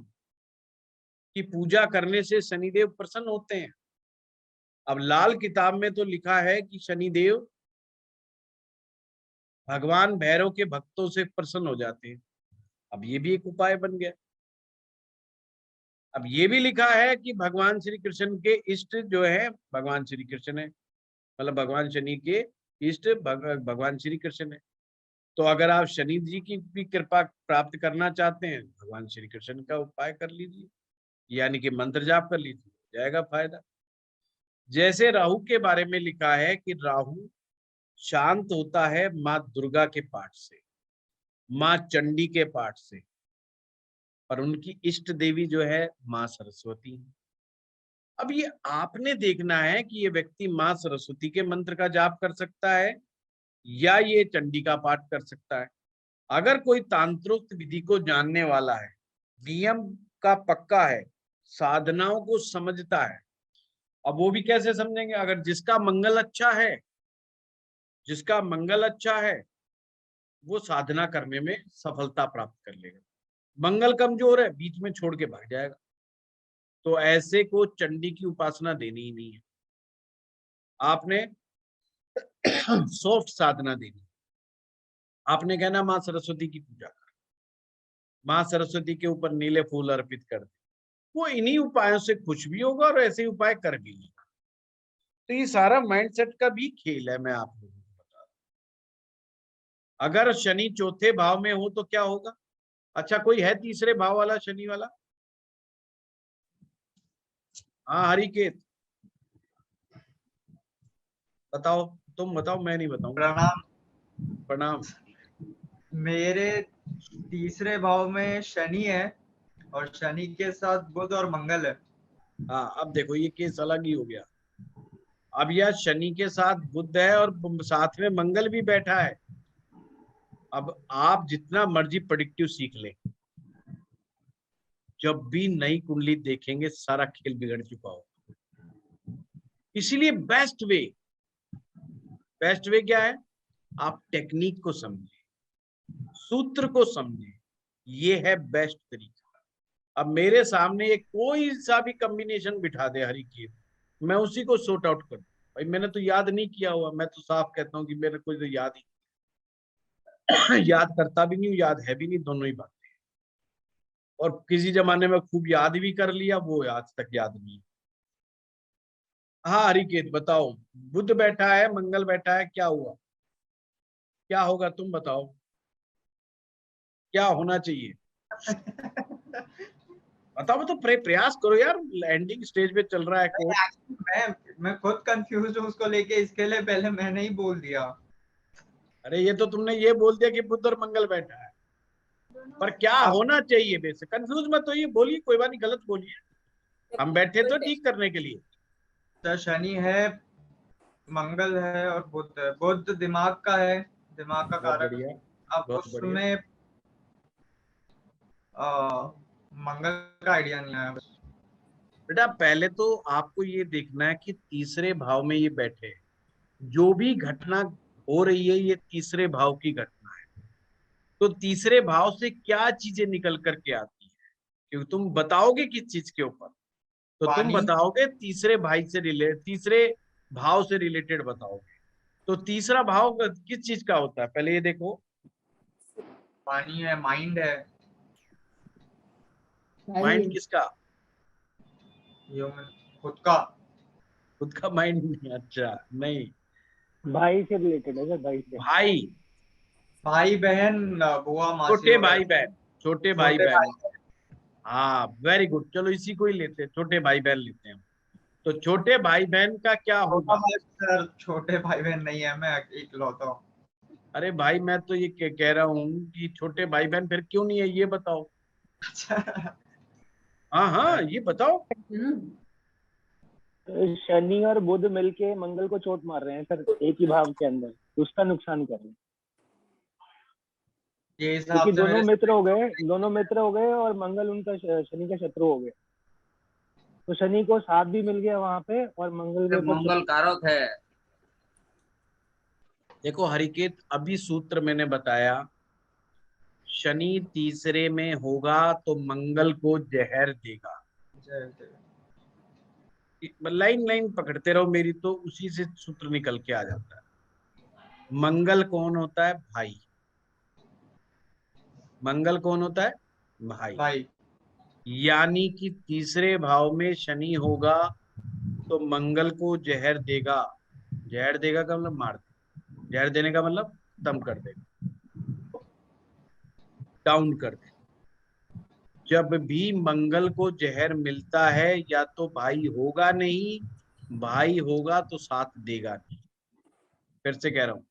की पूजा करने से शनिदेव प्रसन्न होते हैं। अब लाल किताब में तो लिखा है कि शनिदेव भगवान भैरव के भक्तों से प्रसन्न हो जाते हैं, अब ये भी एक उपाय बन गया। अब ये भी लिखा है कि भगवान श्री कृष्ण के इष्ट जो है भगवान श्री कृष्ण है, मतलब भगवान शनि के इष्ट भगवान श्री कृष्ण है। तो अगर आप शनि जी की भी कृपा प्राप्त करना चाहते हैं, भगवान श्री कृष्ण का उपाय कर लीजिए, यानी कि मंत्र जाप कर लीजिए, हो जाएगा फायदा। जैसे राहु के बारे में लिखा है कि राहु शांत होता है माँ दुर्गा के पाठ से, माँ चंडी के पाठ से, और उनकी इष्ट देवी जो है माँ सरस्वती। अब ये आपने देखना है कि ये व्यक्ति माँ सरस्वती के मंत्र का जाप कर सकता है या ये चंडी का पाठ कर सकता है। अगर कोई तांत्रिक विधि को जानने वाला है, नियम का पक्का है, साधनाओं को समझता है, अब वो भी कैसे समझेंगे? अगर जिसका मंगल अच्छा है, जिसका मंगल अच्छा है, वो साधना करने में सफलता प्राप्त कर लेगा। मंगल कमजोर है, बीच में छोड़ के भाग जाएगा। तो ऐसे को चंडी की उपासना देनी ही नहीं है, आपने सॉफ्ट साधना देनी। आपने कहना माँ सरस्वती की पूजा कर, माँ सरस्वती के ऊपर नीले फूल अर्पित कर दे, वो इन्हीं उपायों से खुश भी होगा और ऐसे उपाय कर भी लेगा। तो ये सारा माइंडसेट का भी खेल है। मैं आप लोगों को बता दूं, अगर शनि चौथे भाव में हो तो क्या होगा? अच्छा, कोई है तीसरे भाव वाला शनि वाला? हाँ हरिकेत, बताओ, तुम बताओ, मैं नहीं बताऊंगा। प्रणाम। प्रणाम। मेरे तीसरे भाव में शनि है और शनि के साथ बुध और मंगल है। हाँ, अब देखो ये केस अलग ही हो गया। अब यह शनि के साथ बुध है और साथ में मंगल भी बैठा है। अब आप जितना मर्जी प्रेडिक्टिव सीख लें, जब भी नई कुंडली देखेंगे सारा खेल बिगड़ चुका होगा। इसलिए बेस्ट वे क्या है? आप टेक्निक को समझें, सूत्र को समझें, ये है बेस्ट तरीका। अब मेरे सामने ये कोई सा भी कॉम्बिनेशन बिठा दे हरिकेत, मैं उसी को सॉर्ट आउट कर दूं। भाई मैंने तो याद नहीं किया हुआ, मैं तो साफ कहता हूँ कि मेरे को तो याद ही याद करता भी नहीं, याद है भी नहीं, दोनों ही बातें। और किसी जमाने में खूब याद भी कर लिया, वो आज तक याद नहीं। हाँ हरिकेत बताओ, बुध बैठा है, मंगल बैठा है, क्या हुआ? क्या होगा तुम बताओ, क्या होना चाहिए? बताओ तो प्रयास करो यार, लैंडिंग स्टेज पे चल रहा है कोर्स। मैं खुद कंफ्यूज हूँ उसको लेके, इसके लिए पहले मैंने ही बोल दिया। अरे ये तो तुमने ये बोल दिया कि बुध और मंगल बैठा है, पर क्या अब होना चाहिए? बेसिक कंफ्यूज मत होइए, बोलिए, कोई बात नहीं, गलत बोलिए, हम बैठे तो ठीक करने के लिए। तो शनि है, मंगल है और बुध है। बुध दिमाग का है, दिमाग का बहुत कारक। बढ़िया, अब बहुत बढ़िया। उसमें मंगल का आइडिया नहीं आया बस। बेटा पहले तो आपको ये देखना है कि तीसरे भाव में ये बैठे हैं, जो भी घटना हो रही है ये तीसरे भाव की घटना है। तो तीसरे भाव से क्या चीजें निकल करके आती है, क्योंकि तुम बताओगे किस चीज के ऊपर, तो तुम पानी। बताओगे तीसरे भाई से तीसरे भाव से रिलेटेड बताओगे। तो तीसरा भाव किस चीज का होता है, पहले ये देखो। पानी है, माइंड है। माइंड किसका? ह्यूमन, खुद का। खुद का माइंड नहीं? अच्छा नहीं, भाई से रिलेटेड है सर, भाई से। भाई, भाई बहन, बुआ मासी छोटे वगैरह। भाई बहन, छोटे भाई छोटे बहन। भाई। हाँ वेरी गुड, चलो इसी को ही लेते हैं, छोटे भाई बहन लेते हैं। तो छोटे भाई बहन का क्या छोटा होगा? भाई सर, छोटे भाई बहन नहीं है, मैं इकलौता हूँ। अरे भाई मैं तो ये कह रहा हूँ कि छोटे भाई बहन फिर क्यों नहीं है, ये बताओ। अच्छा। हाँ हाँ ये बताओ। शनि और बुध मिलके मंगल को चोट मार रहे हैं सर, एक ही भाव के अंदर उसका नुकसान कर रहे हैं। ये हिसाब क्योंकि से मेरे दोनों मित्र हो गए और मंगल उनका शनि का शत्रु हो गया। तो शनि को साथ भी मिल गया वहां पे और मंगल के ऊपर मंगल कारक है। देखो हरिकेत, अभी सूत्र मैंने बताया, शनि तीसरे में होगा तो मंगल को जहर देगा। लाइन लाइन पकड़ते रहो मेरी, तो उसी से सूत्र निकल के आ जाता है। मंगल कौन होता है? भाई। मंगल कौन होता है? भाई। भाई। यानी कि तीसरे भाव में शनि होगा तो मंगल को जहर देगा। जहर देगा का मतलब मार देगा, जहर देने का मतलब खत्म कर देगा, डाउन कर देगा। जब भी मंगल को जहर मिलता है, या तो भाई होगा नहीं, भाई होगा तो साथ देगा नहीं। फिर से कह रहा हूं,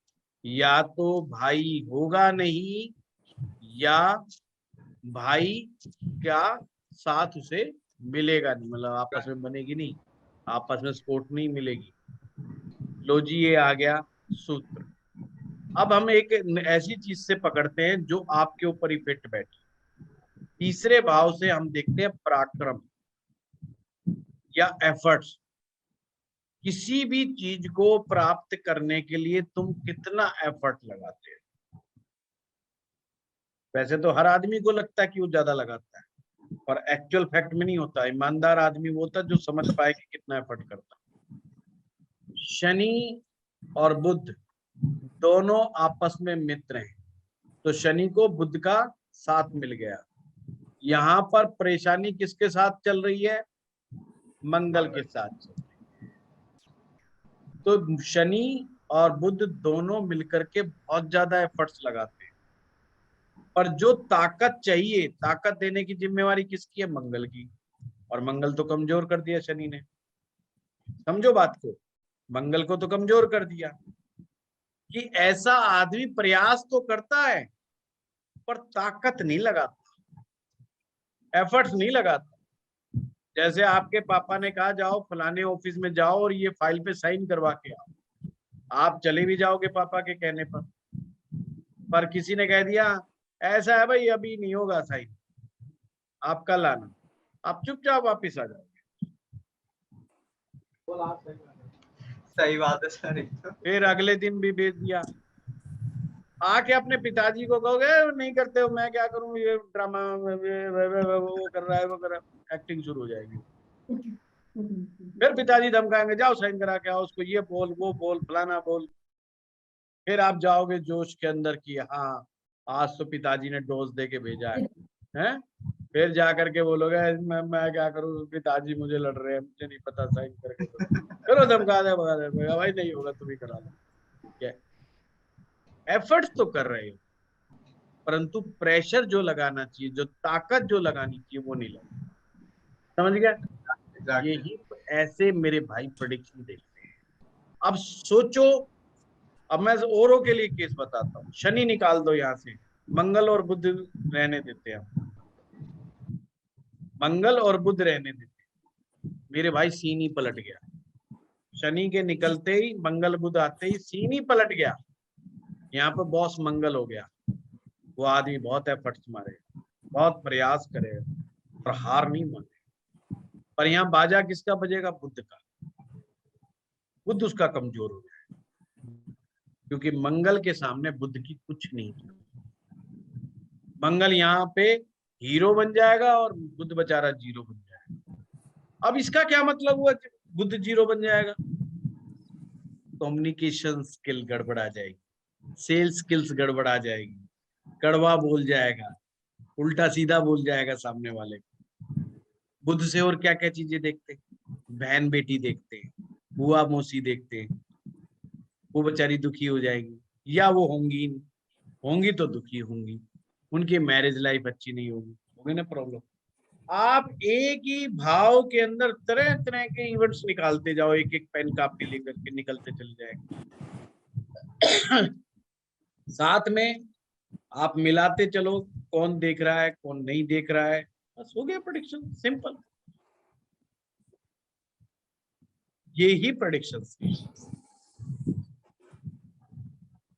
या तो भाई होगा नहीं, या भाई क्या साथ उसे मिलेगा नहीं, मतलब आपस में बनेगी नहीं। आपस में सपोर्ट नहीं मिलेगी। लो जी, ये आ गया सूत्र। अब हम एक ऐसी चीज से पकड़ते हैं जो आपके ऊपर ही फिट बैठी। तीसरे भाव से हम देखते हैं पराक्रम या एफर्ट्स। किसी भी चीज को प्राप्त करने के लिए तुम कितना एफर्ट लगाते हो। वैसे तो हर आदमी को लगता है कि वो ज्यादा लगाता है, पर एक्चुअल फैक्ट में नहीं होता। ईमानदार आदमी वो होता है जो समझ पाए कि कितना एफर्ट करता है। शनि और बुध दोनों आपस में मित्र हैं, तो शनि को बुध का साथ मिल गया। यहां पर परेशानी किसके साथ चल रही है? मंगल के साथ चल रही है। तो शनि और बुध दोनों मिलकर के बहुत ज्यादा एफर्ट्स लगाते हैं, पर जो ताकत चाहिए, ताकत देने की जिम्मेवारी किसकी है? मंगल की। और मंगल तो कमजोर कर दिया शनि ने। समझो बात को, मंगल को तो कमजोर कर दिया कि ऐसा आदमी प्रयास तो करता है पर ताकत नहीं लगाता, एफर्ट्स नहीं लगाता। जैसे आपके पापा ने कहा जाओ फलाने ऑफिस में जाओ और ये फाइल पे साइन करवा के आओ, आप चले भी जाओगे पापा के कहने पर किसी ने कह दिया ऐसा है भाई अभी नहीं होगा साइन, आप कल आना, आप चुपचाप वापिस आ जाओगे। सही बात है सर। फिर अगले दिन भी भेज दिया। आके अपने पिताजी को कहोगे नहीं करते हो, मैं क्या करूं, ये ड्रामा वो कर रहा है, वो कर रहा है, एक्टिंग शुरू हो जाएगी। फिर पिताजी धमकाएंगे जाओ साइन करा के आओ, उसको ये बोल वो बोल फलाना बोल। फिर आप जाओगे जोश के अंदर कि हाँ आज तो पिताजी ने डोज दे के भेजा है, हैं? फिर जा करके बोलोगे मैं क्या करूं, पिताजी मुझे लड़ रहे हैं, मुझे नहीं पता साइन करके करो, धमका दे भगा दे, भाई नहीं होगा तुम ही करा लो। ठीक है, एफर्ट्स तो कर रहे हो, परंतु प्रेशर जो लगाना चाहिए, जो ताकत जो लगानी चाहिए वो नहीं लगा। समझ गया? यही ऐसे मेरे भाई प्रेडिक्शन देखते हैं। अब सोचो, अब मैं औरों के लिए केस बताता हूँ। शनि निकाल दो यहाँ से, मंगल और बुध रहने देते हैं, मंगल और बुध रहने देते हैं। मेरे भाई सीन ही पलट गया। शनि के निकलते ही मंगल बुध आते ही सीन ही पलट गया। यहाँ पर बॉस मंगल हो गया। वो आदमी बहुत एफर्ट्स मारे, बहुत प्रयास करे और हार नहीं माने, पर यहाँ बाजा किसका बजेगा? बुध का। बुध उसका कमजोर हो गया, क्योंकि मंगल के सामने बुध की कुछ नहीं थी। मंगल यहाँ पे हीरो बन जाएगा और बुध बेचारा जीरो बन जाएगा। अब इसका क्या मतलब हुआ कि बुध जीरो बन जाएगा? कम्युनिकेशन स्किल गड़बड़ा जाएगी, सेल्स स्किल्स गड़बड़ा जाएगी, कड़वा बोल जाएगा, उल्टा सीधा बोल जाएगा सामने वाले को। बुध से और क्या क्या चीजें देखते, बहन बेटी देखते, बुआ मौसी देखते, वो बेचारी दुखी हो जाएगी, या वो होंगी तो दुखी होंगी, उनकी मैरिज लाइफ अच्छी नहीं होगी ना प्रॉब्लम। आप एक ही भाव के अंदर तरह तरह के इवेंट्स निकालते जाओ, एक एक पेन कापी लेकर के निकलते चले जाएंगे। साथ में आप मिलाते चलो, कौन देख रहा है कौन नहीं देख रहा है, बस हो गया प्रेडिक्शन, सिंपल। ये ही प्रेडिक्शन।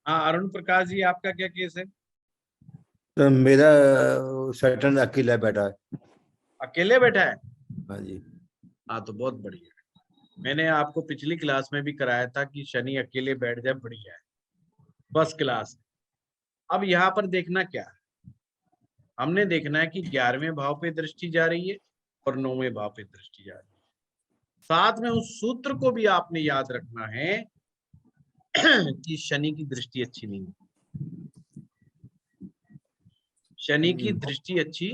हाँ अरुण प्रकाश जी, आपका क्या केस है? तो मेरा सैटर्न अकेला बैठा है। अकेले बैठा है? हाँ जी। हाँ तो बहुत बढ़िया। मैंने आपको पिछली क्लास में भी कराया था कि शनि अकेले बैठ जाए, बढ़िया है, फर्स्ट क्लास। अब यहाँ पर देखना क्या है, हमने देखना है कि 11वें भाव पे दृष्टि जा रही है और 9वें भाव पे दृष्टि जा रही है। साथ में उस सूत्र को भी आपने याद रखना है कि शनि की दृष्टि अच्छी नहीं है, शनि की दृष्टि अच्छी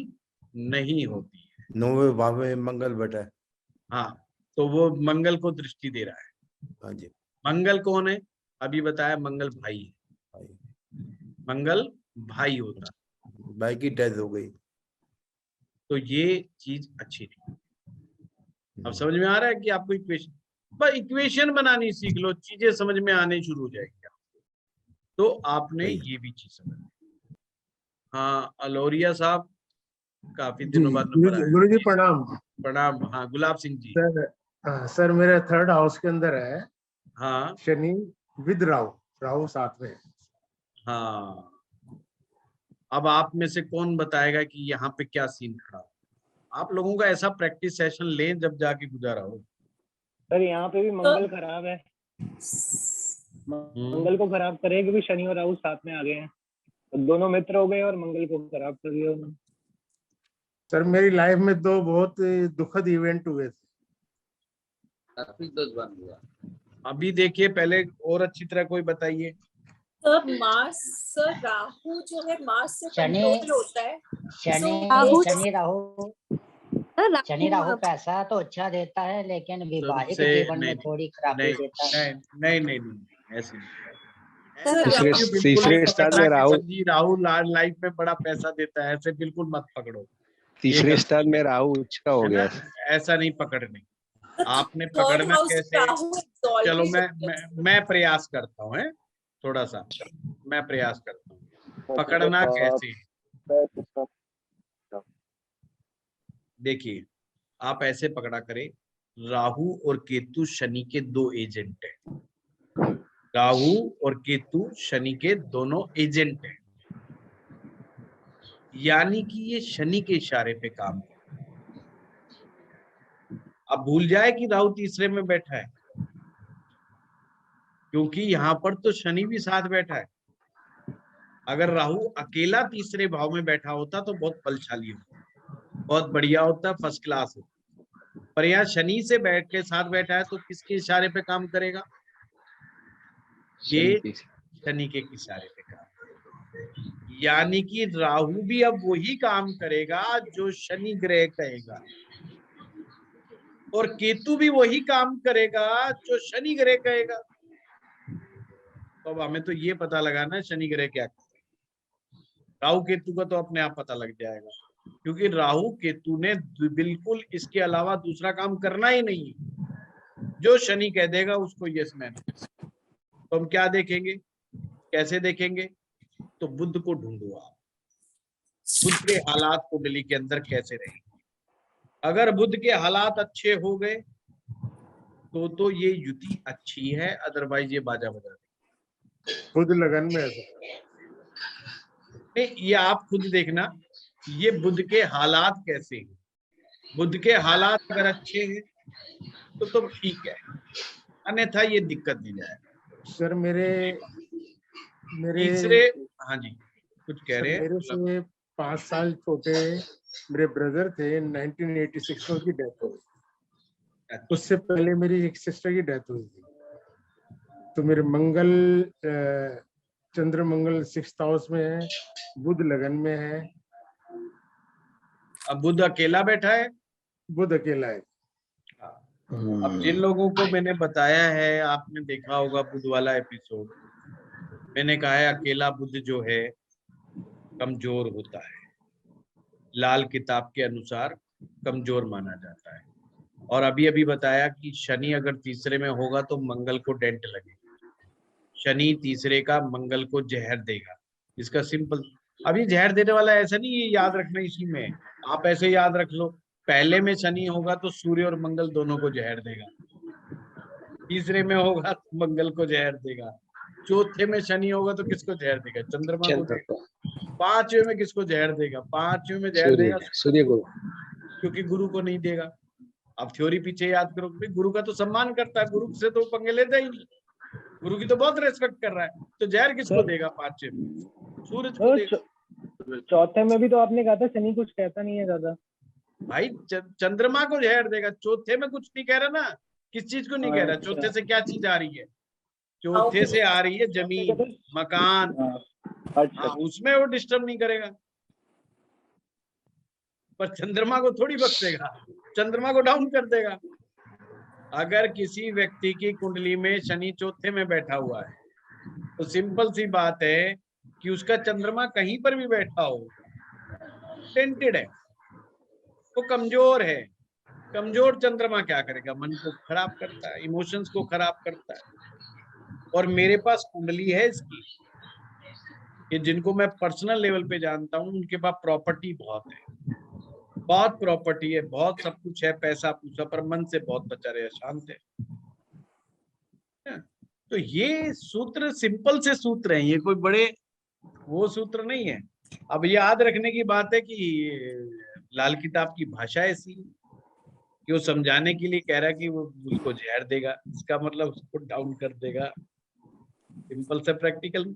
नहीं होती है। 9वें भाव में मंगल बैठा है। हाँ तो वो मंगल को दृष्टि दे रहा है। हाँ जी। मंगल कौन है? अभी बताया, मंगल भाई है, मंगल भाई होता है। भाई की डेथ हो गई, तो ये चीज अच्छी नहीं। अब समझ में आ रहा है कि आपको इक्वेशन, बस इक्वेशन बनानी सीख लो, चीजें समझ में आने शुरू हो जाएगी आपको। तो आपने ये भी चीज समझ। हाँ अलोरिया साहब, काफी दिनों बाद नंबर आया। गुरु जी प्रणाम। प्रणाम। हाँ गुलाब सिंह जी। सर सर मेरे थर्ड हाउस के अंदर है हाँ शनि विद राहु, राहु साथ में है। हाँ, अब आप में से कौन बताएगा कि यहाँ पे क्या सीन खड़ा हो? आप लोगों का ऐसा प्रैक्टिस सेशन लें जब जाके गुजारा हो। सर यहाँ पे भी मंगल खराब है, मंगल को खराब करे क्योंकि शनि और राहु साथ में आ गए हैं, तो दोनों मित्र हो गए और मंगल को खराब कर दिया उन्होंने। सर मेरी लाइफ में दो बहुत दुखद इवेंट हुए थे। अभी देखिए, पहले और अच्छी तरह कोई बताइए। सर मार्स, सर राहु जो है मार्स से शनि कंट्रोल होता है। शनि राहु पैसा तो अच्छा देता है लेकिन वैवाहिक से जीवन नहीं में थोड़ी खराबी देता है। नहीं, ऐसे तीसरे तीसरे स्थान में राहु, राहु लाइफ में बड़ा पैसा देता है, ऐसे बिल्कुल मत पकड़ो। तीसरे स्थान में राहु उच्च का हो है गया। ना? ऐसा नहीं पकड़ने, आपने पकड़ना कैसे। चलो मैं प्रयास करता हूँ, थोड़ा सा मैं प्रयास करता हूँ पकड़ना कैसे। देखिए, आप ऐसे पकड़ा करें, राहु और केतु शनि के दो एजेंट हैं। राहु और केतु शनि के दोनों एजेंट हैं, यानी कि ये शनि के इशारे पे काम कर। अब भूल जाए कि राहु तीसरे में बैठा है, क्योंकि यहां पर तो शनि भी साथ बैठा है। अगर राहु अकेला तीसरे भाव में बैठा होता तो बहुत बलशाली होता, बहुत बढ़िया होता, फर्स्ट क्लास होता। पर यहाँ शनि से बैठ के साथ बैठा है, तो किसके इशारे पे काम करेगा? ये शनि के इशारे पे काम करेगा। यानी कि राहु भी अब वही काम करेगा जो शनि ग्रह कहेगा, और केतु भी वही काम करेगा जो शनि ग्रह कहेगा। तो अब हमें तो ये पता लगाना शनि ग्रह क्या करेगा। राहु केतु का तो अपने आप पता लग जाएगा, क्योंकि राहु केतु ने बिल्कुल इसके अलावा दूसरा काम करना ही नहीं है। जो शनि कह देगा उसको यस मैन। तो हम क्या देखेंगे, कैसे देखेंगे? तो बुध को ढूंढो आप, बुध के हालात कुंडली के अंदर कैसे रहेंगे। अगर बुध के हालात अच्छे हो गए तो ये युति अच्छी है, अदरवाइज ये बाजा बजा देगी। खुद लगन में है। नहीं, ये आप खुद देखना, ये बुध के हालात कैसे हैं। बुध के हालात अगर अच्छे हैं तो ठीक है, अन्यथा ये दिक्कत नहीं जाएगा। सर मेरे तीसरे, हाँ जी कुछ कह रहे हैं। मेरे से 5 साल छोटे मेरे ब्रदर थे, 1986 में उनकी डेथ हो गई। उससे पहले मेरी एक सिस्टर की डेथ हुई थी। तो मेरे मंगल चंद्र मंगल 6th हाउस में है, बुध लगन में है। अब बुध अकेला बैठा है, बुध अकेला है। अब जिन लोगों को मैंने बताया है, आपने देखा होगा बुध वाला एपिसोड, मैंने कहा है अकेला बुध जो है कमजोर होता है, लाल किताब के अनुसार कमजोर माना जाता है। और अभी बताया कि शनि अगर तीसरे में होगा तो मंगल को डेंट लगेगा। शनि तीसरे का मंगल को जहर देगा। इसका सिंपल, अभी जहर देने वाला ऐसा नहीं, ये याद रखना इसी में, आप ऐसे याद रख लो। पहले में शनि होगा तो सूर्य और मंगल दोनों को जहर देगा, तीसरे में होगा तो मंगल को जहर देगा, चौथे में शनि होगा तो किसको जहर देगा? चंद्रमा को देगा। पांचवें में किसको जहर देगा? पांचवें में जहर देगा सूर्य को, क्योंकि गुरु को नहीं देगा। अब थ्योरी पीछे याद करो, गुरु का तो सम्मान करता है, गुरु से तो पंगे लेता ही नहीं, गुरु की तो बहुत रेस्पेक्ट कर रहा है, तो जहर किसको देगा? पांचवें में सूरज को देगा। चौथे में भी तो आपने कहा था शनि कुछ कहता नहीं है ज्यादा। भाई चंद्रमा को जहर देगा, चौथे में कुछ नहीं कह रहा ना। किस चीज को नहीं कह रहा? चौथे से क्या चीज आ रही है? चौथे से आ रही है जमीन, मकान। हाँ, उसमें वो डिस्टर्ब नहीं करेगा, पर चंद्रमा को थोड़ी बख्शेगा, चंद्रमा को डाउन कर देगा। अगर किसी व्यक्ति की कुंडली में शनि चौथे में बैठा हुआ है तो सिंपल सी बात है कि उसका चंद्रमा कहीं पर भी बैठा हो, टेंटेड है, वो कमजोर है। कमजोर चंद्रमा क्या करेगा? मन को खराब करता है, इमोशंस को खराब करता है। और मेरे पास कुंडली है इसकी, कि जिनको मैं पर्सनल लेवल पे जानता हूँ, उनके पास प्रॉपर्टी बहुत है, बहुत प्रॉपर्टी है, बहुत सब कुछ है, पैसा पूछा, पर मन से बहुत बेचारे अशांत है। तो ये सूत्र सिंपल से सूत्र हैं, ये कोई बड़े वो सूत्र नहीं है। अब याद रखने की बात है कि लाल किताब की भाषा ऐसी है कि वो समझाने के लिए कह रहा है कि वो उसको जहर देगा, इसका मतलब उसको डाउन कर देगा। सिंपल से प्रैक्टिकल।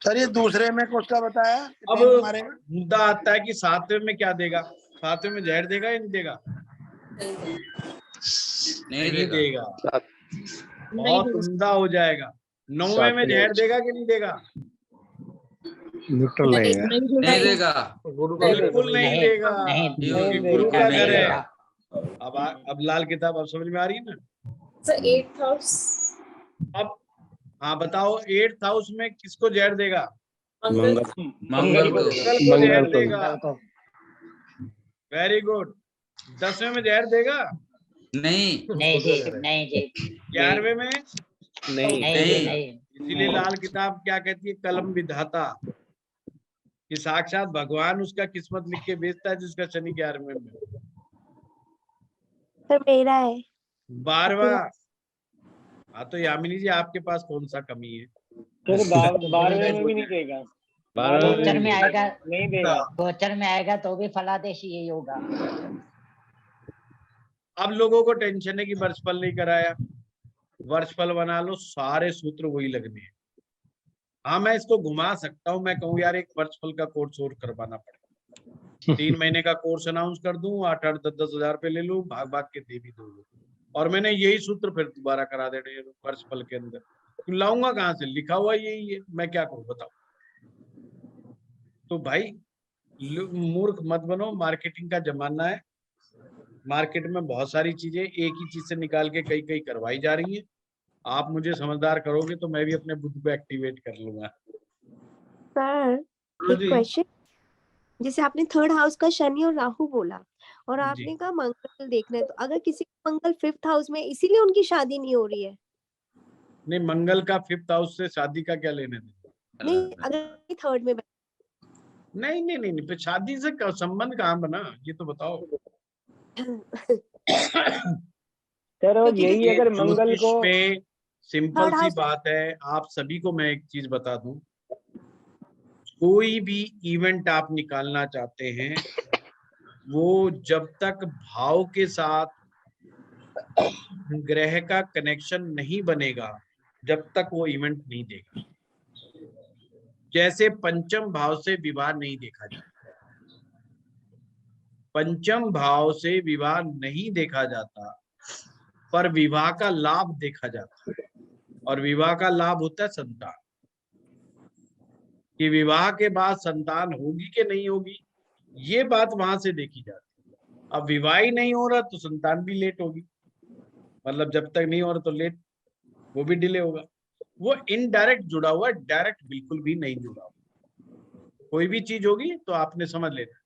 सर ये दूसरे में उसका बताया अब ट्रेन मारेगा। मुद्दा आता है कि सातवें में क्या देगा, सातवें में जहर देगा या नहीं देगा? नहीं देगा। बहुत उम्दा हो जाएगा। नौवें में जहर देगा कि नहीं देगा? न्यूट्रल नहीं है। नहीं देगा, बिल्कुल नहीं देगा, क्योंकि गुरु का घर है। देगा। अब लाल किताब अब समझ में आ रही है ना? सर 8th हाउस अब हाँ बताओ, 8th हाउस में किसको जहर देगा? मंगल मंगल को। मंगल को जहर मंगल को। देगा। Very good. 10वें में जहर देगा? नहीं नहीं जी, नहीं जी, 11वें में? नहीं नहीं जी, नहीं। इसीलिए लाल किताब क्या कहती है? कलम विधाता, कि साक्षात भगवान उसका किस्मत लिख के भेजता है जिसका शनि 11वें में। सर मेरा है। 12वां। हाँ तो यामिनी जी आपके पास कौन सा कमी है? सर 12वें में भी नहीं देगा, गोचर में आएगा, नहीं देगा। गोचर में आएगा तो भी फलादेश यही होगा। अब लोगों को टेंशन है कि वर्षफल नहीं कराया, वर्षफल बना लो, सारे सूत्र वही लगने हैं। हाँ मैं इसको घुमा सकता हूँ, मैं कहूँ यार एक वर्षफल का कोर्स और करवाना पड़ेगा, 3 महीने का कोर्स अनाउंस कर दूं, 8-8, 10-10 हजार रुपए ले लूं, भाग भाग के दे भी दूंगा, और मैंने यही सूत्र फिर दोबारा करा देने वर्षफल के अंदर। तो लाऊंगा कहाँ से? लिखा हुआ यही है, मैं क्या करूँ बताओ? तो भाई मूर्ख मत बनो, मार्केटिंग का जमाना है। मार्केट में बहुत सारी चीजें एक ही चीज से निकाल के कई कई करवाई जा रही है। आप मुझे समझदार करोगे तो मैं भी अपने बुद्धि को एक्टिवेट कर लूंगा। सर एक जी। क्वेश्चन, जैसे आपने 3rd हाउस का शनि और राहु बोला और जी। आपने कहा मंगल देखना है, तो अगर किसी को मंगल 5th हाउस में, इसीलिए उनकी शादी नहीं हो रही है? नहीं, मंगल का 5th हाउस से शादी का क्या लेने देना? नहीं, अगर 3rd में नहीं नहीं नहीं, फिर शादी से संबंध कहाँ बना, ये तो बताओ। सर और क्योंकि यही अगर मंगल ज्योतिष को में सिंपल Third सी house- बात है, आप सभी को मैं एक चीज बता दूं, कोई भी इवेंट आप निकालना चाहते हैं, वो जब तक भाव के साथ ग्रह का कनेक्शन नहीं बनेगा, जब तक वो इवेंट नहीं देगा। जैसे पंचम भाव से विवाह नहीं देखा जाता, पंचम भाव से विवाह नहीं देखा जाता, पर विवाह का लाभ देखा जाता है, और विवाह का लाभ होता है संतान। कि विवाह के बाद संतान होगी कि नहीं होगी, ये बात वहां से देखी जाती है। अब विवाह ही नहीं हो रहा तो संतान भी लेट होगी, मतलब जब तक नहीं हो रहा तो लेट, वो भी डिले होगा। वो इनडायरेक्ट जुड़ा हुआ है, डायरेक्ट बिल्कुल भी नहीं जुड़ा हुआ। कोई भी चीज होगी तो आपने समझ लेना,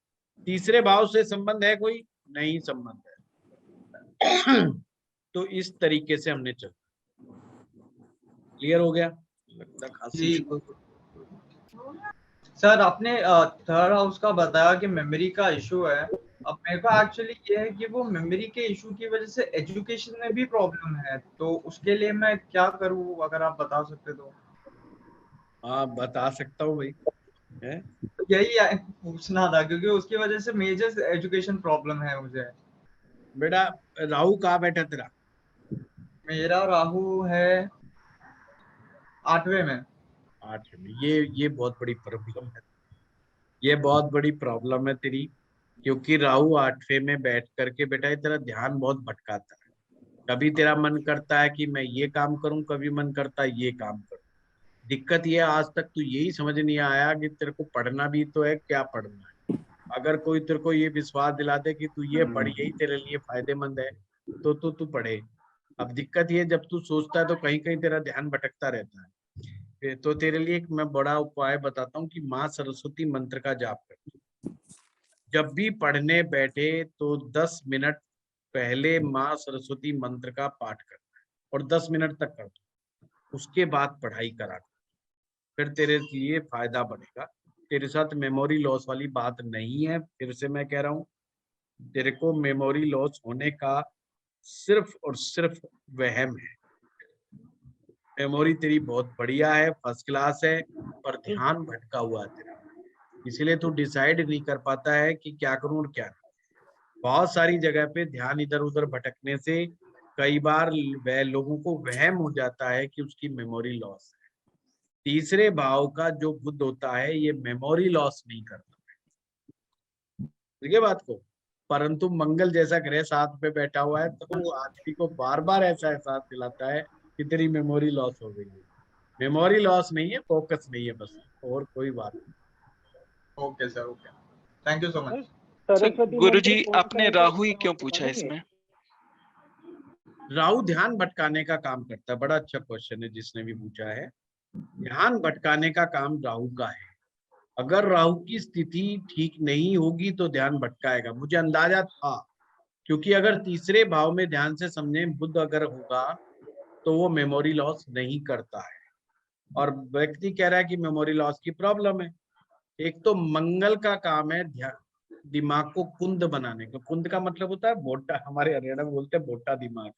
तीसरे भाव से संबंध है कोई? नहीं संबंध है। तो इस तरीके से हमने चल, क्लियर हो गया लगता खासी। सर आपने 3rd हाउस का बताया कि मेमोरी का इशू है। अब मेरे को एक्चुअली ये है कि वो मेमोरी के इशू की वजह से एजुकेशन में भी प्रॉब्लम है, तो उसके लिए मैं क्या करूं, अगर आप बता सकते तो। हाँ बता सकता हूँ भाई, है? यही पूछना था क्योंकि उसकी वजह से मेजर एजुकेशन प्रॉब्लम है मुझे। बेटा राहु कहाँ बैठा तेरा? मेरा राहु है 8वें में। 8वें में। ये बहुत बड़ी प्रॉब्लम है, ये बहुत बड़ी प्रॉब्लम है तेरी, क्योंकि राहु 8वें में बैठ करके बेटा तेरा ध्यान बहुत भटकाता है। कभी तेरा मन करता है कि मैं ये काम करूं, कभी मन करता है ये काम करूं। दिक्कत ये आज तक तू यही समझ नहीं आया कि तेरे को पढ़ना भी तो है, क्या पढ़ना है। अगर कोई तेरे को ये विश्वास दिला दे कि तू ये पढ़, यही तेरे लिए फायदेमंद है, तो तू पढ़े। अब दिक्कत ये, जब तू सोचता है तो कहीं कहीं तेरा ध्यान भटकता रहता है। तो तेरे लिए एक मैं बड़ा उपाय बताता हूँ कि माँ सरस्वती मंत्र का जाप कर। जब भी पढ़ने बैठे तो 10 मिनट पहले माँ सरस्वती मंत्र का पाठ करना है और 10 मिनट तक करना, उसके बाद पढ़ाई करा, फिर तेरे लिए फायदा बनेगा। तेरे साथ मेमोरी लॉस वाली बात नहीं है। फिर से मैं कह रहा हूँ, तेरे को मेमोरी लॉस होने का सिर्फ और सिर्फ वहम है। मेमोरी तेरी बहुत बढ़िया है, फर्स्ट क्लास है, पर ध्यान भटका हुआ है तेरा, इसलिए तू डिसाइड नहीं कर पाता है कि क्या करूं और क्या नहीं। बहुत सारी जगह पे ध्यान इधर उधर भटकने से कई बार वह लोगों को वहम हो जाता है कि उसकी मेमोरी लॉस है। तीसरे भाव का जो बुध होता है ये मेमोरी लॉस नहीं करता है, ठीक है बात को। परंतु मंगल जैसा ग्रह साथ पे बैठा हुआ है तो वो आदमी को बार बार ऐसा एहसास दिलाता है कि तेरी मेमोरी लॉस हो गई है। मेमोरी लॉस नहीं है, फोकस नहीं है बस, और कोई बात नहीं। Okay sir, okay, thank you so much. Saraswati गुरुजी मंत्र कौन सा आपने है तो राहु ही आप क्यों बता पूछा देंगे? इसमें? राहु ध्यान भटकाने का काम करता है। बड़ा अच्छा क्वेश्चन है जिसने भी पूछा है। ध्यान भटकाने का काम राहु का है। अगर राहु की स्थिति ठीक नहीं होगी तो ध्यान भटकाएगा, मुझे अंदाजा था, क्योंकि अगर तीसरे भाव में ध्यान से समझे बुध अगर होगा तो वो मेमोरी लॉस नहीं करता है। और व्यक्ति कह रहा है कि मेमोरी लॉस की प्रॉब्लम है। एक तो मंगल का काम है ध्यान, दिमाग को कुंद बनाने का। कुंद का मतलब होता है बोटा, हमारे हरियाणा में बोलते हैं बोटा दिमाग,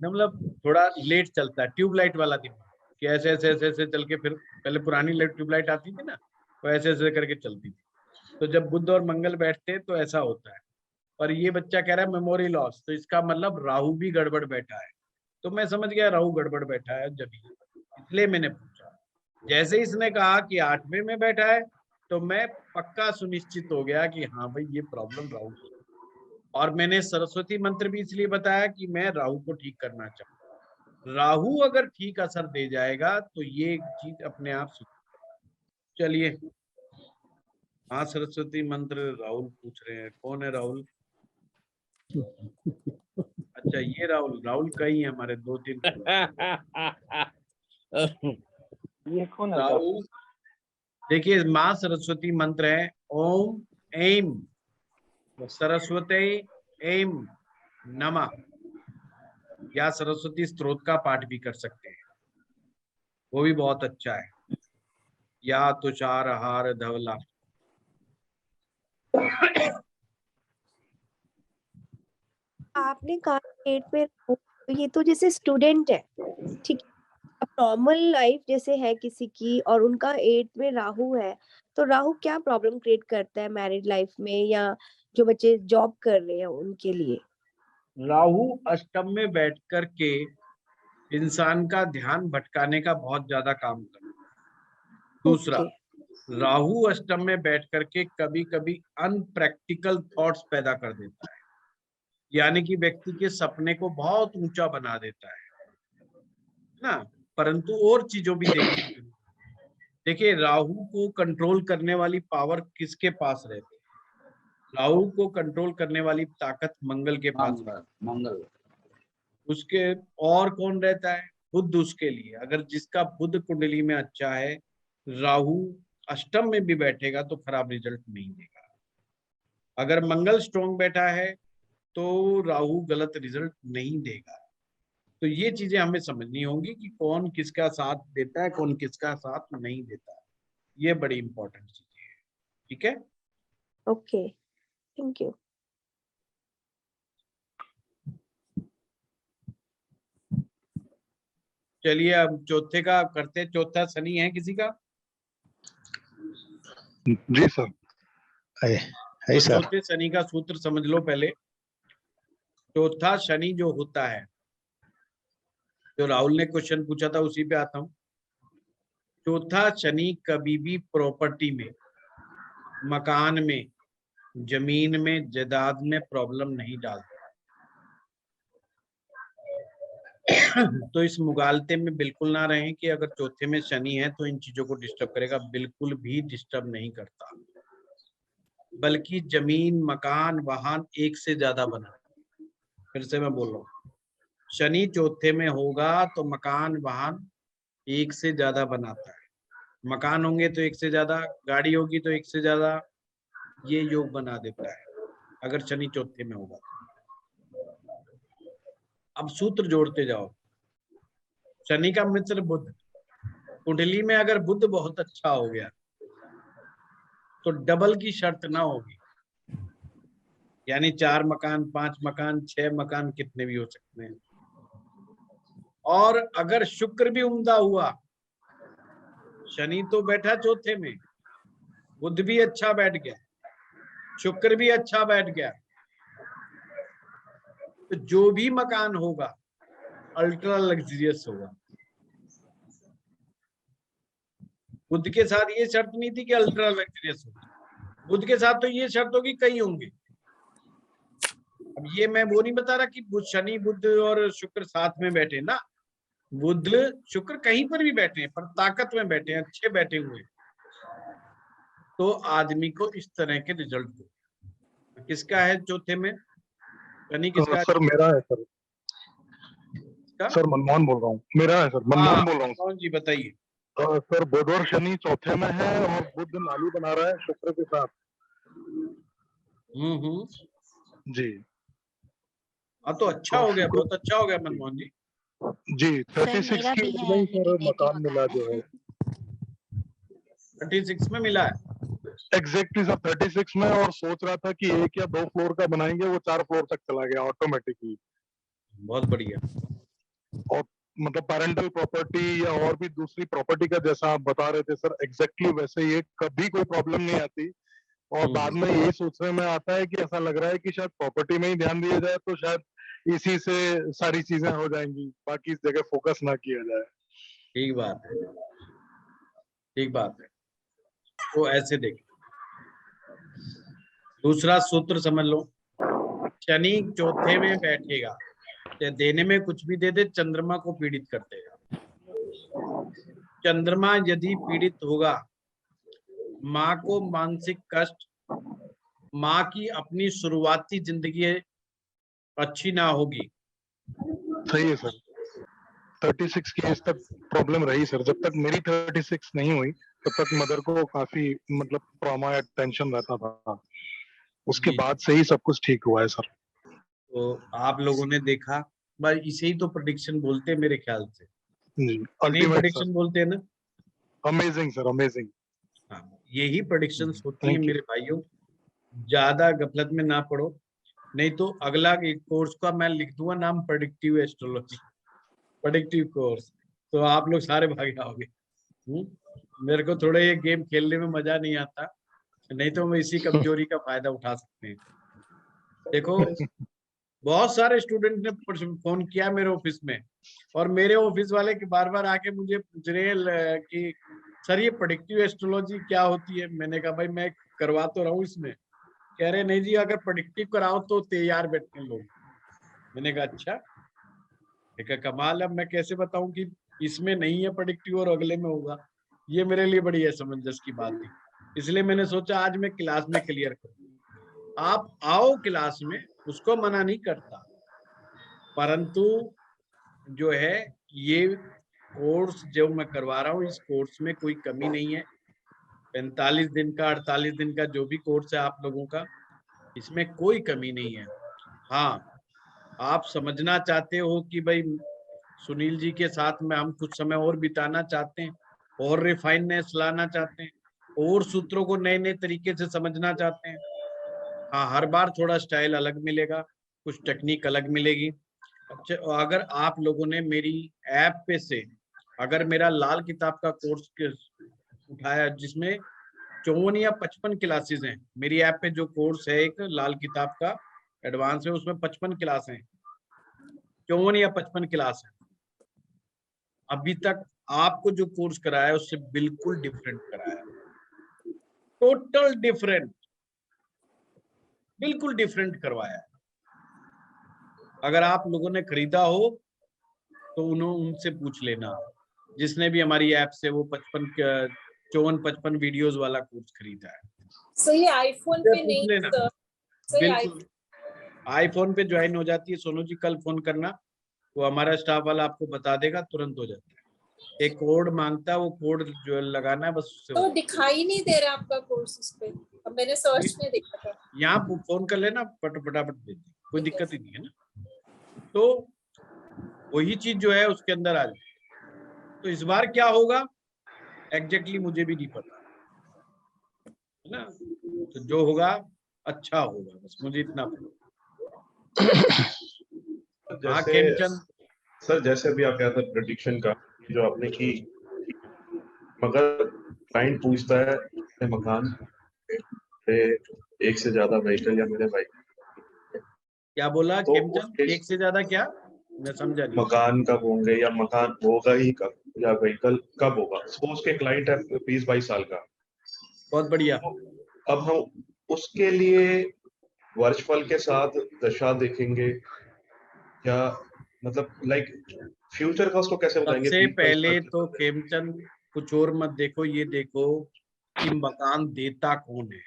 मतलब थोड़ा लेट चलता है, ट्यूबलाइट वाला दिमाग, कि ऐसे ऐसे ऐसे ऐसे चल के, फिर पहले पुरानी ट्यूबलाइट आती थी ना, वो ऐसे ऐसे करके चलती थी। तो जब बुध और मंगल बैठते हैं तो ऐसा होता है। पर ये बच्चा कह रहा है मेमोरी लॉस, तो इसका मतलब राहु भी गड़बड़ बैठा है। तो मैं समझ गया राहु गड़बड़ बैठा है जब, इसलिए मैंने पूछा। जैसे इसने कहा कि 8वें में बैठा है तो मैं पक्का सुनिश्चित हो गया कि हाँ भाई ये प्रॉब्लम राहु की। और मैंने सरस्वती मंत्र भी इसलिए बताया कि मैं राहु को ठीक करना चाहूँ। राहु अगर ठीक असर दे जाएगा तो ये चीज अपने आप चलिए। हाँ सरस्वती मंत्र राहुल पूछ रहे हैं, कौन है राहुल? अच्छा ये राहुल, राहुल कई है हमारे 2-3 ये कौन है? राहुल देखिए, माँ सरस्वती मंत्र है ओम ऐम सरस्वती ऐम नमः, या सरस्वती स्तोत्र का पाठ भी कर सकते हैं, वो भी बहुत अच्छा है। या तुषार हार धवला। आपने कहा पेट में राहु, तो ये तो जैसे स्टूडेंट है, ठीक है। अब नॉर्मल लाइफ जैसे है किसी की और उनका 8 में राहु है, तो राहु क्या प्रॉब्लम क्रिएट करता है मैरिड लाइफ में, या जो बच्चे जॉब कर रहे हैं उनके लिए? राहु अष्टम में बैठ कर के इंसान का ध्यान भटकाने का बहुत ज्यादा काम करता है। दूसरा, राहु अष्टम में बैठ करके कभी कभी अनप्रैक्टिकल थॉट्स पैदा कर देता है, यानी कि व्यक्ति के सपने को बहुत ऊंचा बना देता है ना। परंतु और चीजों भी देखिए, देखिए राहु को कंट्रोल करने वाली पावर किसके पास रहती है? राहु को कंट्रोल करने वाली ताकत मंगल के पास, मंगल उसके, और कौन रहता है? बुध उसके लिए। अगर जिसका बुध कुंडली में अच्छा है, राहु अष्टम में भी बैठेगा तो खराब रिजल्ट नहीं देगा। अगर मंगल स्ट्रॉन्ग बैठा है तो राहु गलत रिजल्ट नहीं देगा। तो ये चीजें हमें समझनी होंगी कि कौन किसका साथ देता है, कौन किसका साथ नहीं देता है। ये बड़ी इंपॉर्टेंट चीजें हैं, ठीक है। Okay, thank you. चलिए अब चौथे का करते। चौथा शनि है किसी का? जी सर, है तो सर। चौथे शनि का सूत्र समझ लो पहले। चौथा शनि जो होता है, जो राहुल ने क्वेश्चन पूछा था उसी पे आता हूं। चौथा शनि कभी भी प्रॉपर्टी में, मकान में, जमीन में, जायदाद में प्रॉब्लम नहीं डालता। तो इस मुगालते में बिल्कुल ना रहें कि अगर चौथे में शनि है तो इन चीजों को डिस्टर्ब करेगा। बिल्कुल भी डिस्टर्ब नहीं करता, बल्कि जमीन, मकान, वाहन एक से ज्यादा बना। फिर से मैं बोल रहा हूँ, शनि चौथे में होगा तो मकान, वाहन एक से ज्यादा बनाता है। मकान होंगे तो एक से ज्यादा, गाड़ी होगी तो एक से ज्यादा, ये योग बना देता है अगर शनि चौथे में होगा। अब सूत्र जोड़ते जाओ। शनि का मित्र बुध, कुंडली में अगर बुध बहुत अच्छा हो गया तो डबल की शर्त ना होगी, यानी 4 मकान, 5 मकान, 6 मकान, कितने भी हो सकते हैं। और अगर शुक्र भी उम्दा हुआ, शनि तो बैठा चौथे में, बुध भी अच्छा बैठ गया, शुक्र भी अच्छा बैठ गया, तो जो भी मकान होगा अल्ट्रा लग्जरियस होगा। बुध के साथ ये शर्त नहीं थी कि अल्ट्रा लग्जरियस होगा, बुध के साथ तो ये शर्त होगी कई होंगे। अब ये मैं वो नहीं बता रहा कि शनि बुध और शुक्र साथ में बैठे ना, बुध शुक्र कहीं पर भी बैठे हैं पर ताकत में बैठे हैं, अच्छे बैठे हुए, तो आदमी को इस तरह के रिजल्ट हो। किसका है चौथे में शनि, किसका? सर मेरा है सर। सर मनमोहन बोल रहा हूँ, मेरा है सर, मनमोहन बोल रहा हूँ। मनमोहन जी बताइए। सर बुध और शनि चौथे में है और बुध नाली बना रहा है शुक्र के साथ। जी हाँ तो अच्छा हो गया, बहुत अच्छा हो गया मनमोहन जी। जी 36 की उम्र में सर मकान मिला जो है। 36 में मिला है एग्जैक्टली सर 36 में, और सोच रहा था कि 1 या 2 फ्लोर का बनाएंगे, वो 4 फ्लोर तक चला गया ऑटोमेटिकली। बहुत बढ़िया। और मतलब पेरेंटल प्रॉपर्टी या और भी दूसरी प्रॉपर्टी का जैसा आप बता रहे थे सर, एग्जैक्टली वैसे ही, कभी कोई प्रॉब्लम नहीं आती। और बाद में यही सोचने में आता है कि ऐसा लग रहा है कि शायद प्रॉपर्टी में ही ध्यान दिया जाए तो शायद इसी से सारी चीजें हो जाएंगी, बाकी इस जगह फोकस ना किया जाए। ठीक बात है, ठीक बात है। तो ऐसे देखिए, दूसरा सूत्र समझ लो, शनि चौथे में बैठेगा, देने में कुछ भी दे दे, चंद्रमा को पीड़ित कर देगा। चंद्रमा यदि पीड़ित होगा, माँ को मानसिक कष्ट, माँ की अपनी शुरुआती जिंदगी अच्छी ना होगी। सही है सर। 36 की एज तक प्रॉब्लम रही सर, जब तक मेरी 36 नहीं हुई तब तक मदर को काफी मतलब ट्रॉमा या टेंशन रहता था, उसके बाद से ही सब कुछ ठीक हुआ है सर। तो आप लोगों ने देखा, बस इसे ही तो प्रेडिक्शन बोलते हैं मेरे ख्याल से। अल्टीमेट प्रेडिक्शन बोलते हैं ना। Amazing sir, amazing. हाँ, यही प्रेडिक्शंस होती है मेरे भाइयों, ज्यादा गफलत में ना पड़ो, नहीं तो अगला एक कोर्स का मैं लिख दूंगा नाम, प्रेडिक्टिव एस्ट्रोलॉजी, प्रेडिक्टिव कोर्स, तो आप लोग सारे भाग जाओगे। मेरे को थोड़ा ये गेम खेलने में मजा नहीं आता, नहीं तो मैं इसी कमजोरी का फायदा उठा सकते हैं। देखो बहुत सारे स्टूडेंट ने फोन किया मेरे ऑफिस में, और मेरे ऑफिस वाले के बार बार आके मुझे पूछ रहे हैं कि सर ये प्रेडिक्टिव एस्ट्रोलॉजी क्या होती है। मैंने कहा भाई मैं करवा तो रहा हूँ इसमें। कह रहे नहीं जी, अगर प्रेडिक्टिव कराओ तो तैयार बैठते लोग। मैंने कहा अच्छा, देखा कमाल। अब मैं कैसे बताऊं कि इसमें नहीं है प्रेडिक्टिव और अगले में होगा, ये मेरे लिए बड़ी असमंजस की बात थी। इसलिए मैंने सोचा आज मैं क्लास में क्लियर करूं। आप आओ क्लास में, उसको मना नहीं करता, परंतु जो है ये कोर्स जो मैं करवा रहा हूँ, इस कोर्स में कोई कमी नहीं है। 45 दिन का, 48 दिन का जो भी कोर्स है आप लोगों का, इसमें कोई कमी नहीं है। हाँ, आप समझना चाहते हो कि भाई सुनील जी के साथ में हम कुछ समय और बिताना चाहते हैं, और रिफाइननेस लाना चाहते हैं, और सूत्रों को नए नए तरीके से समझना चाहते हैं। हाँ, हर बार थोड़ा स्टाइल अलग मिलेगा, कुछ टेक्निक अलग मिलेगी। अच्छा, अगर आप लोगों ने मेरी ऐप पे से अगर मेरा लाल किताब का कोर्स उठाया, जिसमें 54 या 55 क्लासेस हैं, मेरी ऐप पे जो कोर्स है एक लाल किताब का एडवांस है, उसमें 55 क्लास हैं, 54 या 55 क्लास है। अभी तक आपको जो कोर्स कराया है उससे बिल्कुल डिफरेंट कराया है, टोटल डिफरेंट, बिल्कुल डिफरेंट करवाया है। अगर आप लोगों ने खरीदा हो तो उनसे पूछ लेना, जिसने भी हमारी ऐप से वो 54-55 वीडियोस वाला कोर्स खरीदा है। सो ये आईफोन पे नहीं सर, बिल्कुल आईफोन पे ज्वाइन हो जाती है। सोनू जी कल फोन करना, वो हमारा स्टाफ वाला आपको बता देगा, तुरंत हो जाता है। एक कोड मांगता है, वो कोड जो लगाना है बस उससे। तो दिखाई नहीं दे रहा आपका कोर्स उस पे, अब मैंने सर्च में देखा था। यहाँ फोन कर लेना, फटाफट दे दी, कोई दिक्कत ही नहीं है ना। तो वही चीज जो है उसके अंदर आ जाए। तो इस बार क्या होगा एग्जैक्टली मुझे भी नहीं पता, है ना। तो जो होगा अच्छा होगा, बस मुझे इतना पता। हाँ जैसे खेमचंद, सर जैसे अभी आप कहा था प्रेडिक्शन का जो आपने की, मगर क्लाइंट पूछता है मेरे मकान पे एक से ज्यादा व्हीकल या मेरे बाइक, क्या बोला तो खेमचंद? एक से ज्यादा क्या? मैं समझा नहीं। मकान कब होंगे या मकान होगा ही कब या व्हीकल कब होगा। सपोज के क्लाइंट है 20-22 साल का, बहुत बढ़िया। अब हम उसके लिए वर्षफल के साथ दशा देखेंगे या मतलब लाइक फ्यूचर का उसको कैसे बताएंगे? सबसे 20-22 पहले साल तो खेमचंद कुछ और मत देखो, ये देखो कि मकान देता कौन है,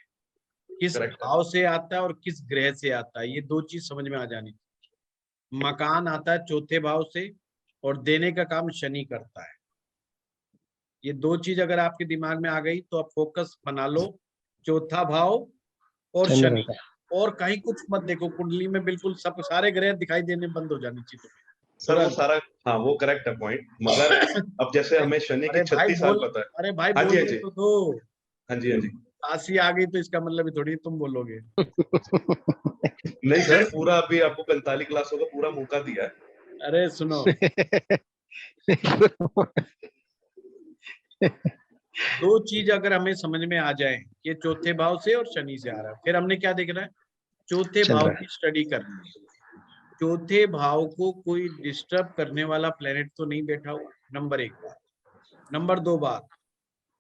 किस भाव से आता है और किस ग्रह से आता है। ये दो चीज समझ में आ जानी चाहिए। मकान आता है चौथे भाव से और देने का काम शनि करता है। ये दो चीज अगर आपके दिमाग में आ गई तो आप फोकस बना लो, चौथा भाव और चंद्र शनि, का। और कहीं कुछ मत देखो। कुंडली में बिल्कुल सब सारे ग्रह दिखाई देने बंद हो जानी चाहिए तुम्हें। सर वो सारा, हाँ वो करेक्ट है पॉइंट, मगर अब जैसे हमें शनि की अरे भाई 36 साल बोल, पता है। अरे भाई हाँ जी, हाँ बोलने जी, तो दो। हाँ जी, हाँ जी। काशी आ गई तो इसका मतलब ही थोड़ी तुम बोलोगे। नहीं सर, पूरा अभी आपको 45 क्लासों का पूरा मौका दिया है। अरे सुनो, दो चीज अगर हमें समझ में आ जाए कि चौथे भाव से और शनि से आ रहा है, फिर हमने क्या देखना है? चौथे भाव चंद्र। की स्टडी करनी है। चौथे भाव को कोई डिस्टर्ब करने वाला प्लेनेट तो नहीं बैठा हुआ, नंबर एक बात। नंबर दो बात,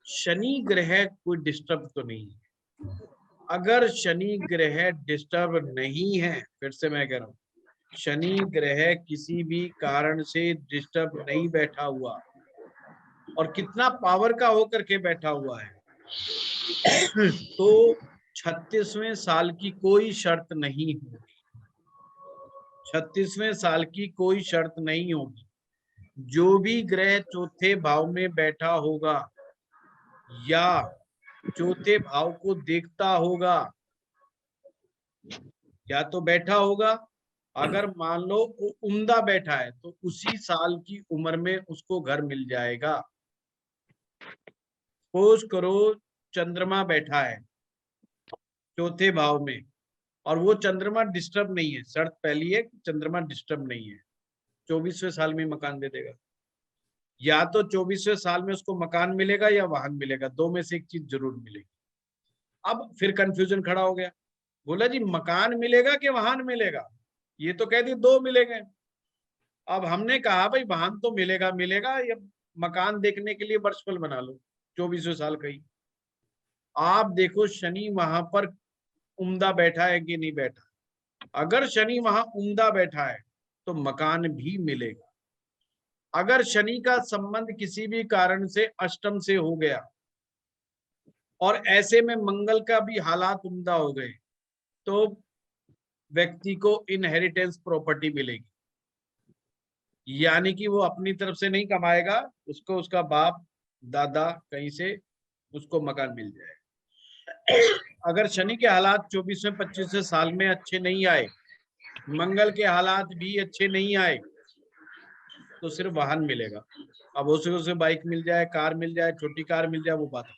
शनि ग्रह कोई डिस्टर्ब तो नहीं है। अगर शनि ग्रह डिस्टर्ब नहीं है, फिर से मैं कह रहा हूं, शनि ग्रह किसी भी कारण से डिस्टर्ब नहीं बैठा हुआ, और कितना पावर का होकर के बैठा हुआ है, तो 36वें साल की कोई शर्त नहीं होगी। 36वें साल की कोई शर्त नहीं होगी। जो भी ग्रह चौथे भाव में बैठा होगा या चौथे भाव को देखता होगा, या तो बैठा होगा, अगर मान लो वो उम्दा बैठा है तो उसी साल की उम्र में उसको घर मिल जाएगा। सपोज करो चंद्रमा बैठा है चौथे भाव में और वो चंद्रमा डिस्टर्ब नहीं है, शर्त पहली है कि चंद्रमा डिस्टर्ब नहीं है, 24वें साल में मकान दे देगा। या तो 24वें साल में उसको मकान मिलेगा या वाहन मिलेगा, दो में से एक चीज जरूर मिलेगी। अब फिर कंफ्यूजन खड़ा हो गया, बोला जी मकान मिलेगा कि वाहन मिलेगा? ये तो कह दी दो मिलेंगे। अब हमने कहा भाई वाहन तो मिलेगा मिलेगा, या मकान देखने के लिए वर्षफल बना लो 24वें साल का ही। आप देखो शनि वहां पर उम्दा बैठा है कि नहीं बैठा। अगर शनि वहां उम्दा बैठा है तो मकान भी मिलेगा। अगर शनि का संबंध किसी भी कारण से अष्टम से हो गया और ऐसे में मंगल का भी हालात उम्दा हो गए, तो व्यक्ति को इनहेरिटेंस प्रॉपर्टी मिलेगी। यानी कि वो अपनी तरफ से नहीं कमाएगा, उसको उसका बाप दादा कहीं से उसको मकान मिल जाएगा। अगर शनि के हालात 24वें 25वें साल में अच्छे नहीं आए, मंगल के हालात भी अच्छे नहीं आए, तो सिर्फ वाहन मिलेगा। अब उसे बाइक मिल जाए, कार मिल जाए, छोटी कार मिल जाए, वो बात है।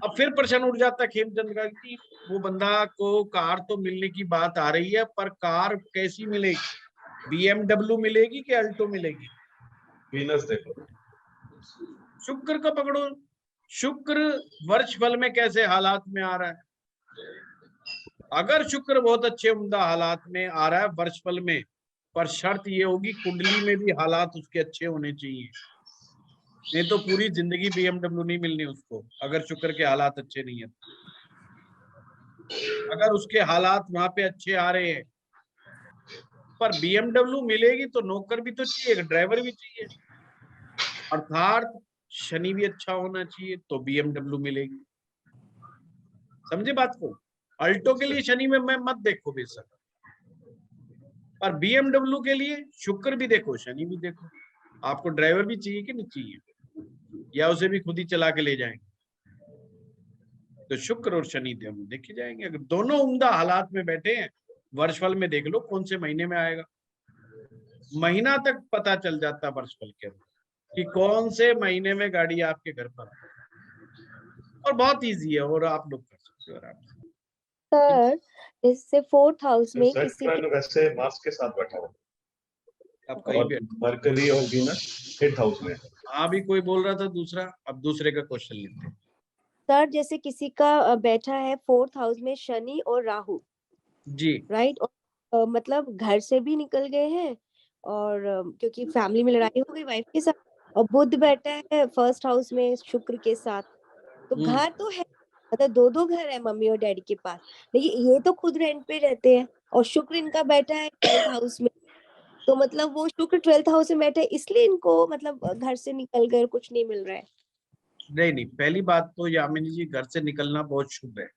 अब फिर प्रश्न उठ जाता है खेमचंद का कि वो बंदा को कार तो मिलने की बात आ रही है, पर कार कैसी मिलेगी? BMW मिलेगी कि अल्टो मिलेगी? वीनस देखो, शुक्र को पकड़ो। शुक्र वर्ष फल में कैसे हालात में आ रहा है? अगर शुक्र बहुत अच्छे उम्दा हालात में आ रहा है वर्ष फल में, पर शर्त ये होगी कुंडली में भी हालात उसके अच्छे होने चाहिए, नहीं तो पूरी जिंदगी BMW नहीं मिलनी उसको, अगर शुक्र के हालात अच्छे नहीं है। अगर उसके हालात वहां पे अच्छे आ रहे हैं, पर BMW मिलेगी तो नौकर भी तो चाहिए, ड्राइवर भी चाहिए, अर्थात शनि भी अच्छा होना चाहिए तो BMW मिलेगी। समझे बात को? अल्टो के लिए शनि में मैं मत देखो बेशक, पर BMW के लिए शुक्र भी देखो शनि भी देखो। आपको ड्राइवर भी चाहिए कि नहीं चाहिए, या उसे भी खुद ही चला के ले जाएंगे? तो शुक्र और शनि दोनों देखे जाएंगे। अगर दोनों उम्दा हालात में बैठे हैं, वर्षफल में देख लो कौन से महीने में आएगा। महीना तक पता चल जाता है वर्षफल के अंदर कि कौन से महीने में गाड़ी आपके घर पर, और बहुत इजी है और आप लोग कर सकते हो आराम से। सर जैसे 4th हाउस में किसी सेंट्रल वैसे मार्स के साथ बैठा हुआ अब कहीं और भी मरकरी और वीनस 8th हाउस में। हाँ भी कोई बोल रहा था दूसरा, अब दूसरे का क्वेश्चन लेते हैं। सर जैसे किसी का बैठा है 4th हाउस में शनि और राहु जी राइट, और मतलब घर से भी निकल गए हैं और क्योंकि फैमिली में लड़ाई हो गई वाइफ के साथ, और बुध बैठा है 1st हाउस में शुक्र के साथ, तो घर तो है, मतलब 2 घर है मम्मी और डैडी के पास, लेकिन ये तो खुद रेंट पे रहते हैं, और शुक्र इनका बैठा है 12th हाउस में, तो मतलब वो शुक्र 12th हाउस में बैठा है इसलिए इनको मतलब घर से निकल गए, कुछ नहीं मिल रहा है। नहीं, पहली बात तो यामिनी जी घर से निकलना बहुत शुभ है।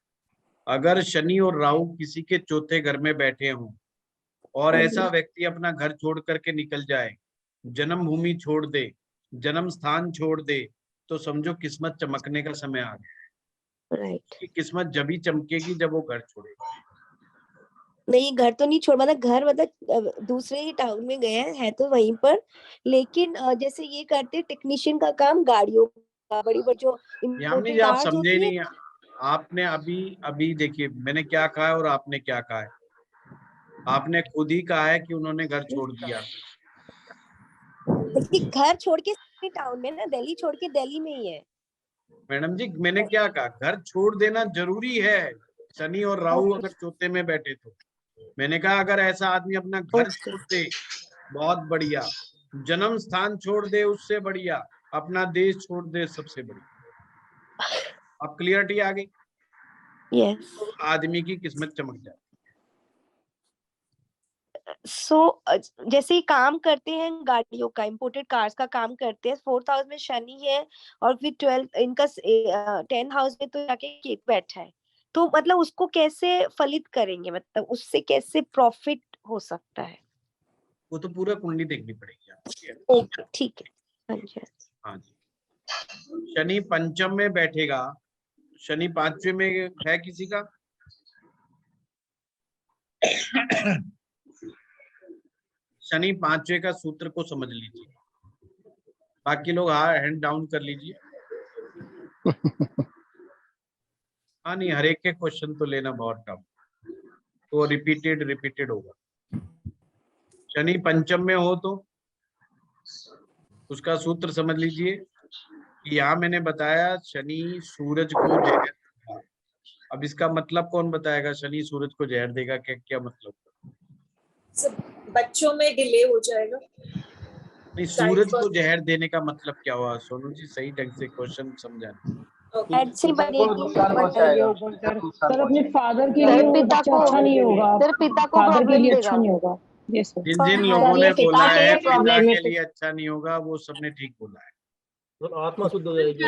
अगर शनि और राहु किसी के चौथे घर में बैठे हों और ऐसा व्यक्ति अपना घर छोड़ करके निकल जाए, जन्मभूमि छोड़ दे, जन्म स्थान छोड़ दे, तो समझो किस्मत चमकने का समय आ गया। राइट, कि किस्मत जब ही चमकेगी जब वो घर छोड़ेगा। नहीं घर तो नहीं छोड़, मतलब घर मतलब दूसरे ही टाउन में गया है तो वहीं पर, लेकिन जैसे ये करते टेक्नीशियन का काम, गाड़ियों का, बड़ी बड़ी जो यामिनी इम्पोर्टेड जी आप कार्स समझे होती है। नहीं, आपने अभी देखिए मैंने क्या कहा है और आपने क्या कहा है। आपने खुद ही कहा है कि उन्होंने घर छोड़ दिया। लेकिन घर छोड़ के टाउन में ना, दिल्ली छोड़ के दिल्ली में ही है। मैडम जी मैंने क्या कहा, घर छोड़ देना जरूरी है शनि और राहु अगर चौथे में बैठे तो। मैंने कहा अगर ऐसा आदमी अपना घर छोड़ दे बहुत बढ़िया, जन्म स्थान छोड़ दे उससे बढ़िया, अपना देश छोड़ दे सबसे बढ़िया। अब क्लियरिटी आ गई। यस, तो आदमी की किस्मत चमक जाती सो जैसे ही काम करते हैं गाड़ियों का, इम्पोर्टेड कार्स का काम करते हैं, 4th हाउस में शनि है और फिर 12 इनका 10th हाउस में तो जाके केतु बैठा है, तो मतलब उसको कैसे फलित करेंगे, मतलब उससे कैसे प्रॉफिट हो सकता है? वो तो पूरा कुंडली देखनी पड़ेगी आपको। ओके ठीक है, हाँ जी हाँ जी, शनि पंचम में बैठेगा, शनि 5वें में है किसी का। शनि 5वें का सूत्र को समझ लीजिए, बाकी लोग हैंड डाउन कर लीजिए। हाँ नहीं, हर एक के क्वेश्चन तो लेना बहुत टफ, तो रिपीटेड होगा। शनि पंचम में हो तो उसका सूत्र समझ लीजिए कि यहाँ मैंने बताया शनि सूरज को जहर देगा। अब इसका मतलब कौन बताएगा, शनि सूरज को जहर देगा क्या मतलब? बच्चों में डिले हो जाएगा। नहीं, सूरज को जहर देने का मतलब क्या हुआ? सोनू जी सही ढंग से क्वेश्चन समझा। सर अपने फादर के लिए वो बच्चा अच्छा नहीं होगा, फादर के लिए अच्छा नहीं होगा। जिन जिन लोगों ने बोला है पिता के लिए अच्छा नहीं होगा वो सबने ठीक बोला है। आत्मा शुद्ध हो जाएगी,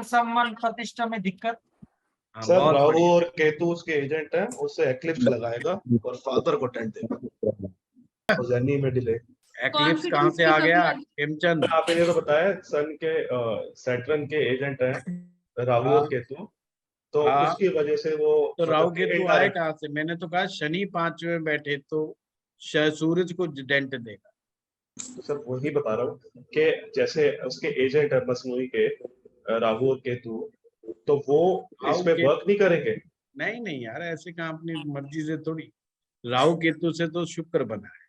सम्मान प्रतिष्ठा में दिक्कत। सर राहु और केतु उसके एजेंट है, उससे एक्लिप्स लगाएगा और फादर को टेंट देगा और जर्नी में डिले। एक्लिप्स कहाँ से आ गया हेमचंद? आपने तो बताया सन के सैटर्न के एजेंट है राहु और केतु, तो उसकी वजह से वो तो राहु केतु आए कहाँ से? मैंने तो कहा शनि 5वें में बैठे तो सूरज को डेंट देगा। सर वही बता रहा हूँ कि जैसे उसके एजेंट है मसनूई के राहु और केतु, तो वो इसमें वर्क नहीं करेंगे। नहीं यार, ऐसे कहाँ अपनी मर्जी से थोड़ी। राहु केतु से तो शुक्र बना है।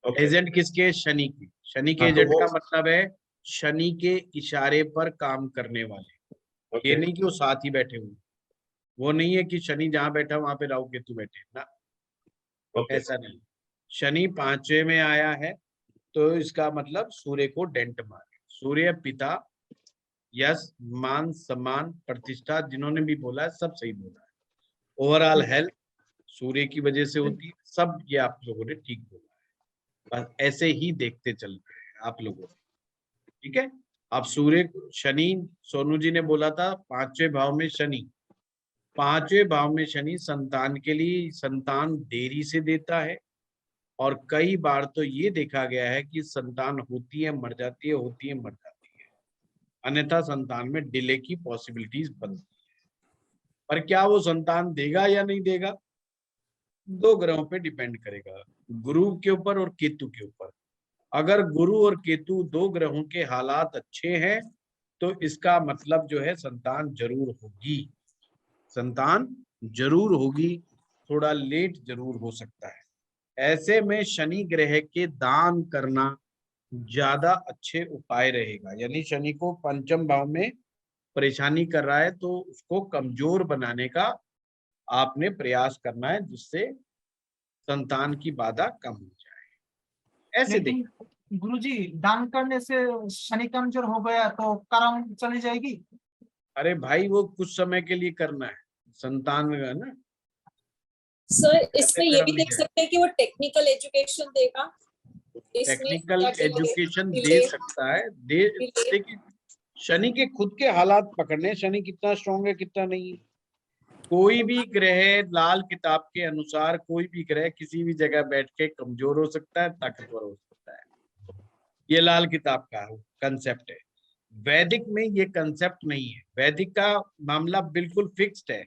एजेंट किसके? शनि के। शनि के एजेंट का मतलब है शनि के इशारे पर काम करने वाले। ये नहीं कि वो साथ ही बैठे हुए, वो नहीं है कि शनि जहां बैठा वहां पे राहु केतु बैठे ना, ऐसा नहीं। शनि 5वें में आया है तो इसका मतलब सूर्य को डेंट मारे। सूर्य पिता, यश, मान, सम्मान, प्रतिष्ठा, जिन्होंने भी बोला है सब सही बोला है। ओवरऑल हेल्थ सूर्य की वजह से होती है, सब ये आप लोगों ने ठीक बोला है। बस ऐसे ही देखते चलते हैं आप लोगों ने, ठीक है। अब सूर्य शनि, सोनू जी ने बोला था 5वें भाव में शनि, 5वें भाव में शनि संतान के लिए संतान देरी से देता है, और कई बार तो ये देखा गया है कि संतान होती है मर जाती है, होती है मर जाती है, अन्यथा संतान में डिले की पॉसिबिलिटीज बनती है। पर क्या वो संतान देगा या नहीं देगा, 2 ग्रहों पे डिपेंड करेगा, गुरु के ऊपर और केतु के ऊपर। अगर गुरु और केतु 2 ग्रहों के हालात अच्छे हैं तो इसका मतलब जो है संतान जरूर होगी, संतान जरूर होगी, थोड़ा लेट जरूर हो सकता है। ऐसे में शनि ग्रह के दान करना ज्यादा अच्छे उपाय रहेगा। यानी शनि को पंचम भाव में परेशानी कर रहा है तो उसको कमजोर बनाने का आपने प्रयास करना है, जिससे संतान की बाधा कम हो जाए। ऐसे लेकिन गुरुजी दान करने से शनि कमजोर हो गया तो कर्म चली जाएगी। अरे भाई वो कुछ समय के लिए करना है, संतान है ना। सर इसमें ये भी देख सकते हैं कि वो टेक्निकल एजुकेशन देगा, टेक्निकल एजुकेशन दे सकता है, देखिए शनि के खुद के हालात पकड़ने, शनि कितना स्ट्रॉन्ग है कितना नहीं है। कोई भी ग्रह लाल किताब के अनुसार कोई भी ग्रह किसी भी जगह बैठ के कमजोर हो सकता है, ताकतवर हो सकता है। ये लाल किताब का कंसेप्ट है। वैदिक में ये कंसेप्ट नहीं है। वैदिक का मामला बिल्कुल फिक्स्ड है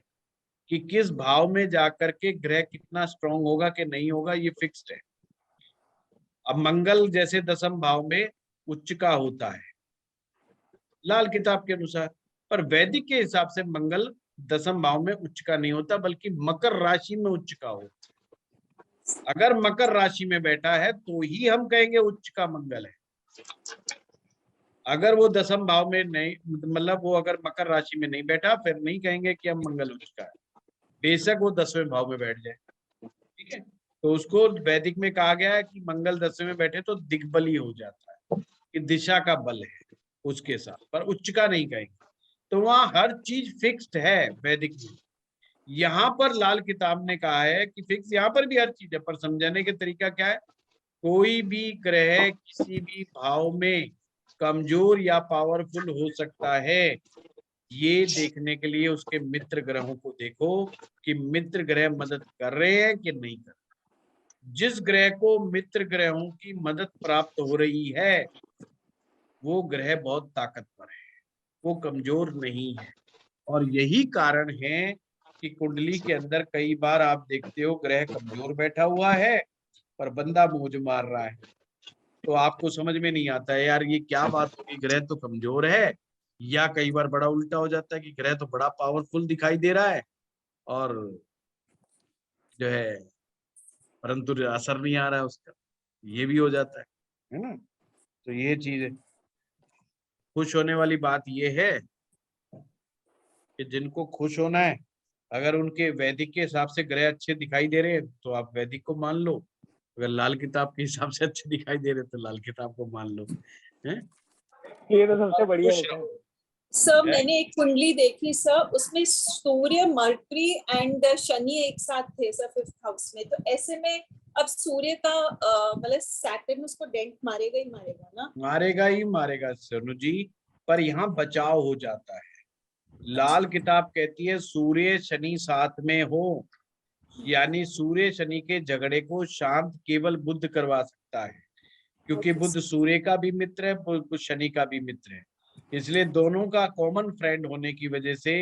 कि किस भाव में जाकर के ग्रह कितना स्ट्रॉन्ग होगा कि नहीं होगा, ये फिक्स्ड है। अब मंगल जैसे दसम भाव में उच्च का होता है लाल किताब के अनुसार, पर वैदिक के हिसाब से मंगल दसम भाव में उच्च का नहीं होता, बल्कि मकर राशि में उच्च का होता है। अगर मकर राशि में बैठा है तो ही हम कहेंगे उच्च का मंगल है। अगर वो दसम भाव में नहीं, मतलब वो अगर मकर राशि में नहीं बैठा, फिर नहीं कहेंगे कि हम मंगल उच्च का है, बेशक वो 10वें भाव में बैठ जाए। ठीक है, तो उसको वैदिक में कहा गया है कि मंगल 10वें में बैठे तो दिग्बली हो जाता है, कि दिशा का बल है उसके साथ, पर उच्च का नहीं कहेंगे। तो वहां हर चीज फिक्स्ड है वैदिक में। यहाँ पर लाल किताब ने कहा है कि फिक्स, यहाँ पर भी हर चीज है, पर समझाने के तरीका क्या है, कोई भी ग्रह किसी भी भाव में कमजोर या पावरफुल हो सकता है। ये देखने के लिए उसके मित्र ग्रहों को देखो कि मित्र ग्रह मदद कर रहे हैं कि नहीं कर रहे। जिस ग्रह को मित्र ग्रहों की मदद प्राप्त हो रही है वो ग्रह बहुत ताकतवर है, वो कमजोर नहीं है। और यही कारण है कि कुंडली के अंदर कई बार आप देखते हो ग्रह कमजोर बैठा हुआ है पर बंदा मौज मार रहा है, तो आपको समझ में नहीं आता है यार ये क्या बात होगी, ग्रह तो कमजोर है। या कई बार बड़ा उल्टा हो जाता है कि ग्रह तो बड़ा पावरफुल दिखाई दे रहा है और जो है परंतु असर नहीं आ रहा है उसका, ये भी हो जाता है ना। तो ये चीज है। खुश होने वाली बात ये है कि जिनको खुश होना है, अगर उनके वैदिक के हिसाब से ग्रह अच्छे दिखाई दे रहे हैं तो आप वैदिक को मान लो, अगर लाल किताब के हिसाब से अच्छे दिखाई दे रहे तो लाल किताब को मान लो। हैं? ये तो सबसे बढ़िया है सर। मैंने एक कुंडली देखी सर, उसमें सूर्य, मरकरी एंड शनि एक साथ थे सर 5th हाउस में। तो ऐसे में अब सूर्य का मतलब सैटर्न उसको डेंट मारेगा ही मारेगा ना? मारेगा ही मारेगा सोनू जी, पर यहाँ बचाव हो जाता है। लाल किताब कहती है सूर्य शनि साथ में हो, यानी सूर्य शनि के झगड़े को शांत केवल बुध करवा सकता है, क्योंकि बुध सूर्य का भी मित्र है, बुध शनि का भी मित्र है। इसलिए दोनों का कॉमन फ्रेंड होने की वजह से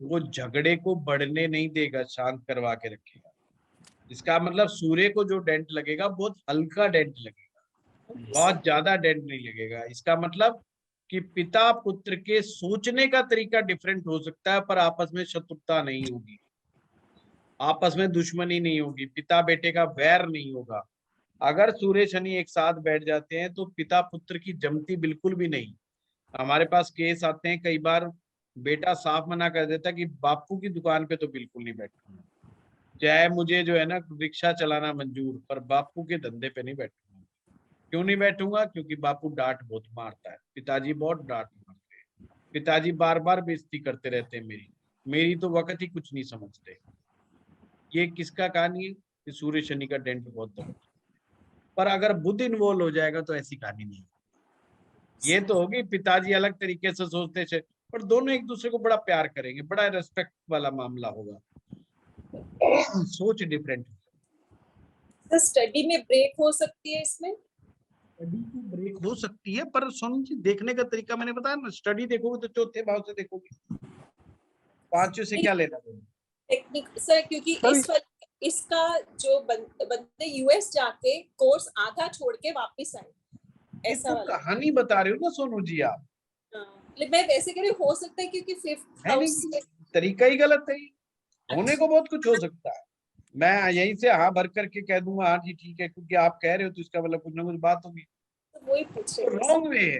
वो झगड़े को बढ़ने नहीं देगा, शांत करवा के रखेगा। इसका मतलब सूर्य को जो डेंट लगेगा बहुत हल्का डेंट लगेगा, बहुत ज्यादा डेंट नहीं लगेगा। इसका मतलब कि पिता पुत्र के सोचने का तरीका डिफरेंट हो सकता है, पर आपस में शत्रुता नहीं होगी, आपस में दुश्मनी नहीं होगी, पिता बेटे का वैर नहीं होगा। अगर सूर्य शनि एक साथ बैठ जाते हैं तो पिता पुत्र की जमती बिल्कुल भी नहीं। हमारे पास केस आते हैं, कई बार बेटा साफ मना कर देता कि बापू की दुकान पे तो बिल्कुल नहीं बैठूंगा, चाहे मुझे जो है ना रिक्शा चलाना मंजूर, पर बापू के धंधे पे नहीं बैठूंगा। क्यों नहीं बैठूंगा? क्योंकि बापू डांट बहुत मारता है, पिताजी बहुत डांट मारते हैं, पिताजी बार बार बेइज्जती करते रहते हैं मेरी तो वक्त ही कुछ नहीं समझते। ये किसका कहानी है? कि सूर्य शनि का डेंट बहुत दबा। पर अगर बुध इन्वॉल्व हो जाएगा तो ऐसी कहानी नहीं। ये तो होगी पिताजी अलग तरीके से सोचते थे, पर दोनों एक दूसरे को बड़ा प्यार करेंगे, बड़ा रेस्पेक्ट वाला मामला होगा, सोच डिफरेंट। स्टडी में ब्रेक हो सकती है इसमें? स्टडी की ब्रेक हो सकती है, पर सोनू जी देखने का तरीका मैंने बताया ना, स्टडी देखोगे तो चौथे भाव से देखोगे, पांचवें से क्या लेना देना। टेक्निक सर, क्योंकि इसका जो बंदे यूएस जाके कोर्स आधा छोड़ के वापस आए, ऐसा तो कहानी बता रहे हो ना सोनू जी आप। मैं वैसे कह रही हूँ, हो सकता है क्योंकि फिफ्थ हाउस नहीं, तरीका ही गलत है। होने को बहुत कुछ हो सकता है। मैं यहीं से हाँ भर करके कह दूंगा हाँ जी ठीक है, क्योंकि आप कह रहे हो तो इसका मतलब कुछ ना कुछ बात होगी। वही पूछ रही थी। रॉन्ग वे है।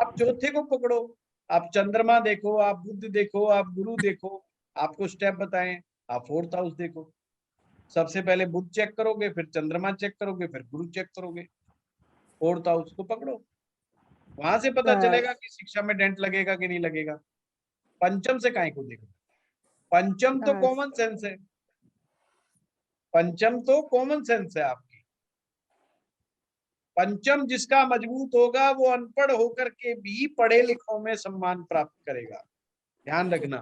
आप चौथे को पकड़ो, आप चंद्रमा देखो, आप बुध देखो, आप गुरु देखो, आपको स्टेप बताएं, आप फोर्थ हाउस देखो। सबसे पहले बुध चेक करोगे, फिर चंद्रमा चेक करोगे, फिर गुरु चेक करोगे, फोर्थ हाउस को पकड़ो। वहां से पता चलेगा कि शिक्षा में डेंट लगेगा कि नहीं लगेगा। पंचम से काहे को देखो? पंचम तो कॉमन सेंस है, पंचम तो कॉमन सेंस है आपकी। पंचम जिसका मजबूत होगा वो अनपढ़ होकर के भी पढ़े लिखों में सम्मान प्राप्त करेगा। ध्यान रखना,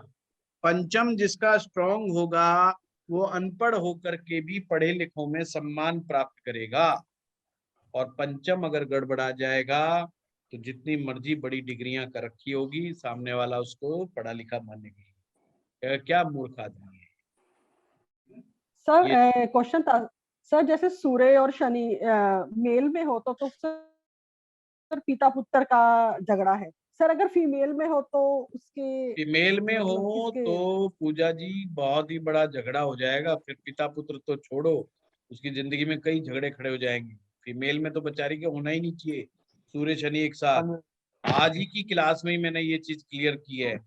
पंचम जिसका स्ट्रांग होगा वो अनपढ़ होकर के भी पढ़े लिखों में सम्मान प्राप्त करेगा। और पंचम अगर गड़बड़ा जाएगा तो जितनी मर्जी बड़ी डिग्रियां कर रखी होगी, सामने वाला उसको पढ़ा लिखा मानेगी। क्या मूर्ख आदमी है। सर क्वेश्चन था सर, जैसे सूर्य और शनि मेल में हो तो सर पिता पुत्र का झगड़ा है। सर अगर फीमेल में हो तो उसके फीमेल में हो किसके तो पूजा जी बहुत ही बड़ा झगड़ा हो जाएगा। फिर पिता पुत्र तो छोड़ो, उसकी जिंदगी में कई झगड़े खड़े हो जाएंगे। फीमेल में तो बेचारी के होना ही नहीं चाहिए सूर्य शनि एक साथ। आज ही की क्लास में ही मैंने ये चीज क्लियर की है।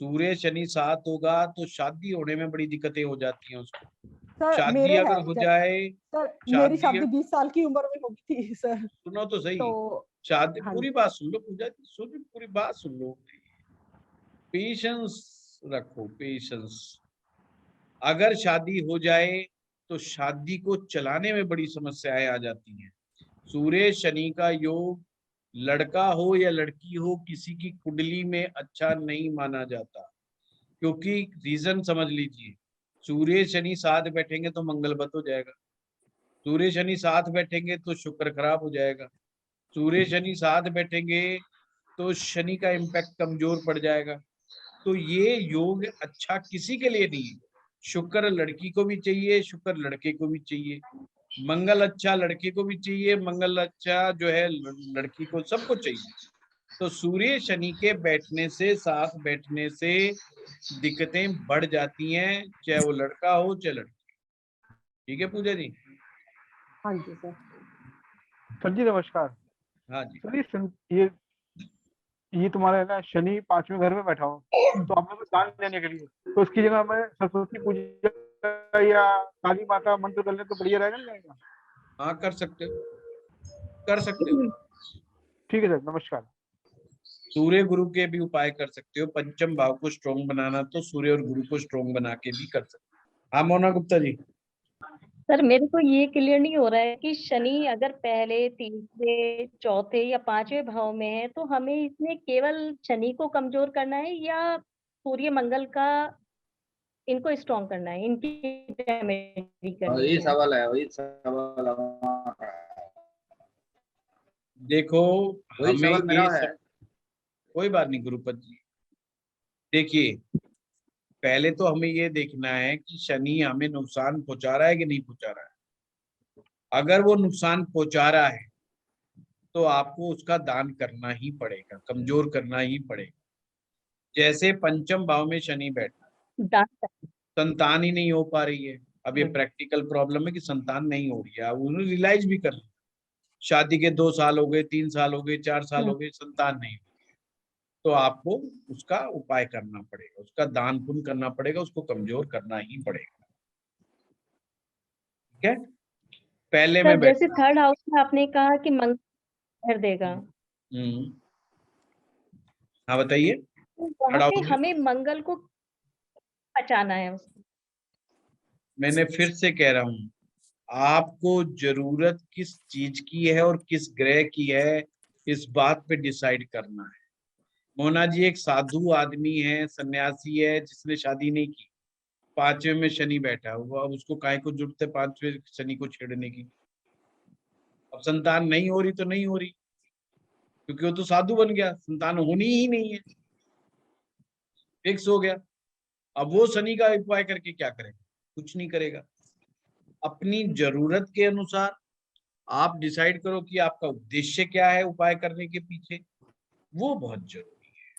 सूर्य शनि साथ होगा तो शादी होने में बड़ी दिक्कतें हो जाती हैं उसको। सर शादी मेरे अगर है हो जाए, सर मेरी शादी 20 साल की उम्र में होगी थी सर। सुनो तो सही, तो शादी हाँ पूरी बात सुन लो पूजा जी, सुनो पूरी बात सुन लो। पेशेंस रखो, पेशेंस। अगर शादी हो जाए तो शादी को चलाने में बड़ी समस्याएं आ जाती हैं। सूर्य शनि का योग लड़का हो या लड़की हो किसी की कुंडली में अच्छा नहीं माना जाता। क्योंकि रीजन समझ लीजिए, सूर्य शनि साथ बैठेंगे तो मंगलवत हो जाएगा, सूर्य शनि साथ बैठेंगे तो शुक्र खराब हो जाएगा, सूर्य शनि साथ बैठेंगे तो शनि का इम्पैक्ट कमजोर पड़ जाएगा। तो ये योग अच्छा किसी के लिए नहीं है। शुक्र लड़की को भी चाहिए, शुक्र लड़के को भी चाहिए, मंगल अच्छा लड़के को भी चाहिए, मंगल अच्छा जो है लड़की को, सबको चाहिए। तो सूर्य शनि के बैठने से, साथ बैठने से दिक्कतें बढ़ जाती हैं, चाहे वो लड़का हो चाहे लड़की। ठीक है पूजा जी? हाँ जी सर। सर जी नमस्कार। हाँ जी। सर ये तुम्हारा है ना शनि 5वें घर में बैठा हो, तो आप लोग दान देने के लिए, तो उसकी जगह मैं सरस्वती पूजा या काली माता मंत्र कर ले तो बढ़िया रहेगा। हाँ कर सकते हो, कर सकते हो। ठीक है सर, नमस्कार। सूर्य गुरु के भी उपाय कर सकते हो। पंचम भाव को स्ट्रॉन्ग बनाना तो सूर्य और गुरु को स्ट्रॉन्ग बना के भी कर सकते हो। हाँ मोना गुप्ता जी। सर मेरे को ये क्लियर नहीं हो रहा है कि शनि अगर पहले, तीसरे, चौथे या 5वें भाव में है तो हमें इसमें केवल शनि को कमजोर करना है या सूर्य मंगल का इनको स्ट्रॉन्ग करना है, इनकी रेमेडी करनी वही है? सवाल है, वही सवाल है। देखो वही हमें सवाल मेरा है। कोई बात नहीं गुरुपत जी। देखिए पहले तो हमें ये देखना है कि शनि हमें नुकसान पहुंचा रहा है कि नहीं पहुंचा रहा है। अगर वो नुकसान पहुंचा रहा है तो आपको उसका दान करना ही पड़ेगा, कमजोर करना ही पड़ेगा। जैसे पंचम भाव में शनि बैठा, संतान ही नहीं हो पा रही है। अब ये प्रैक्टिकल प्रॉब्लम है कि संतान नहीं हो रही है, अब उन्होंने रियलाइज भी कर लिया। शादी के 2 साल हो गए, 3 साल हो गए, 4 साल हो गए, संतान नहीं हुई, तो आपको उसका उपाय करना पड़ेगा, उसका दान पुण्य करना पड़ेगा, उसको कमजोर करना ही पड़ेगा। ठीक है? पहले में जैसे थर्ड हाउस में आपने कहा कि मंगल कर देगा, हाँ बताइए। वहां पे हमें मंगल को बचाना है उसको। मैंने फिर से कह रहा हूं, आपको जरूरत किस चीज की है और किस ग्रह की है, इस बात पे डिसाइड करना है। मोना जी एक साधु आदमी है, सन्यासी है, जिसने शादी नहीं की, 5वें में शनि बैठा हुआ, अब उसको काहे को जरूरत है 5वें शनि को छेड़ने की? अब संतान नहीं हो रही तो नहीं हो रही, क्योंकि वो तो साधु बन गया, संतान होनी ही नहीं है, फिक्स हो गया। अब वो शनि का उपाय करके क्या करेगा? कुछ नहीं करेगा। अपनी जरूरत के अनुसार आप डिसाइड करो कि आपका उद्देश्य क्या है उपाय करने के पीछे। वो बहुत जरूरी है।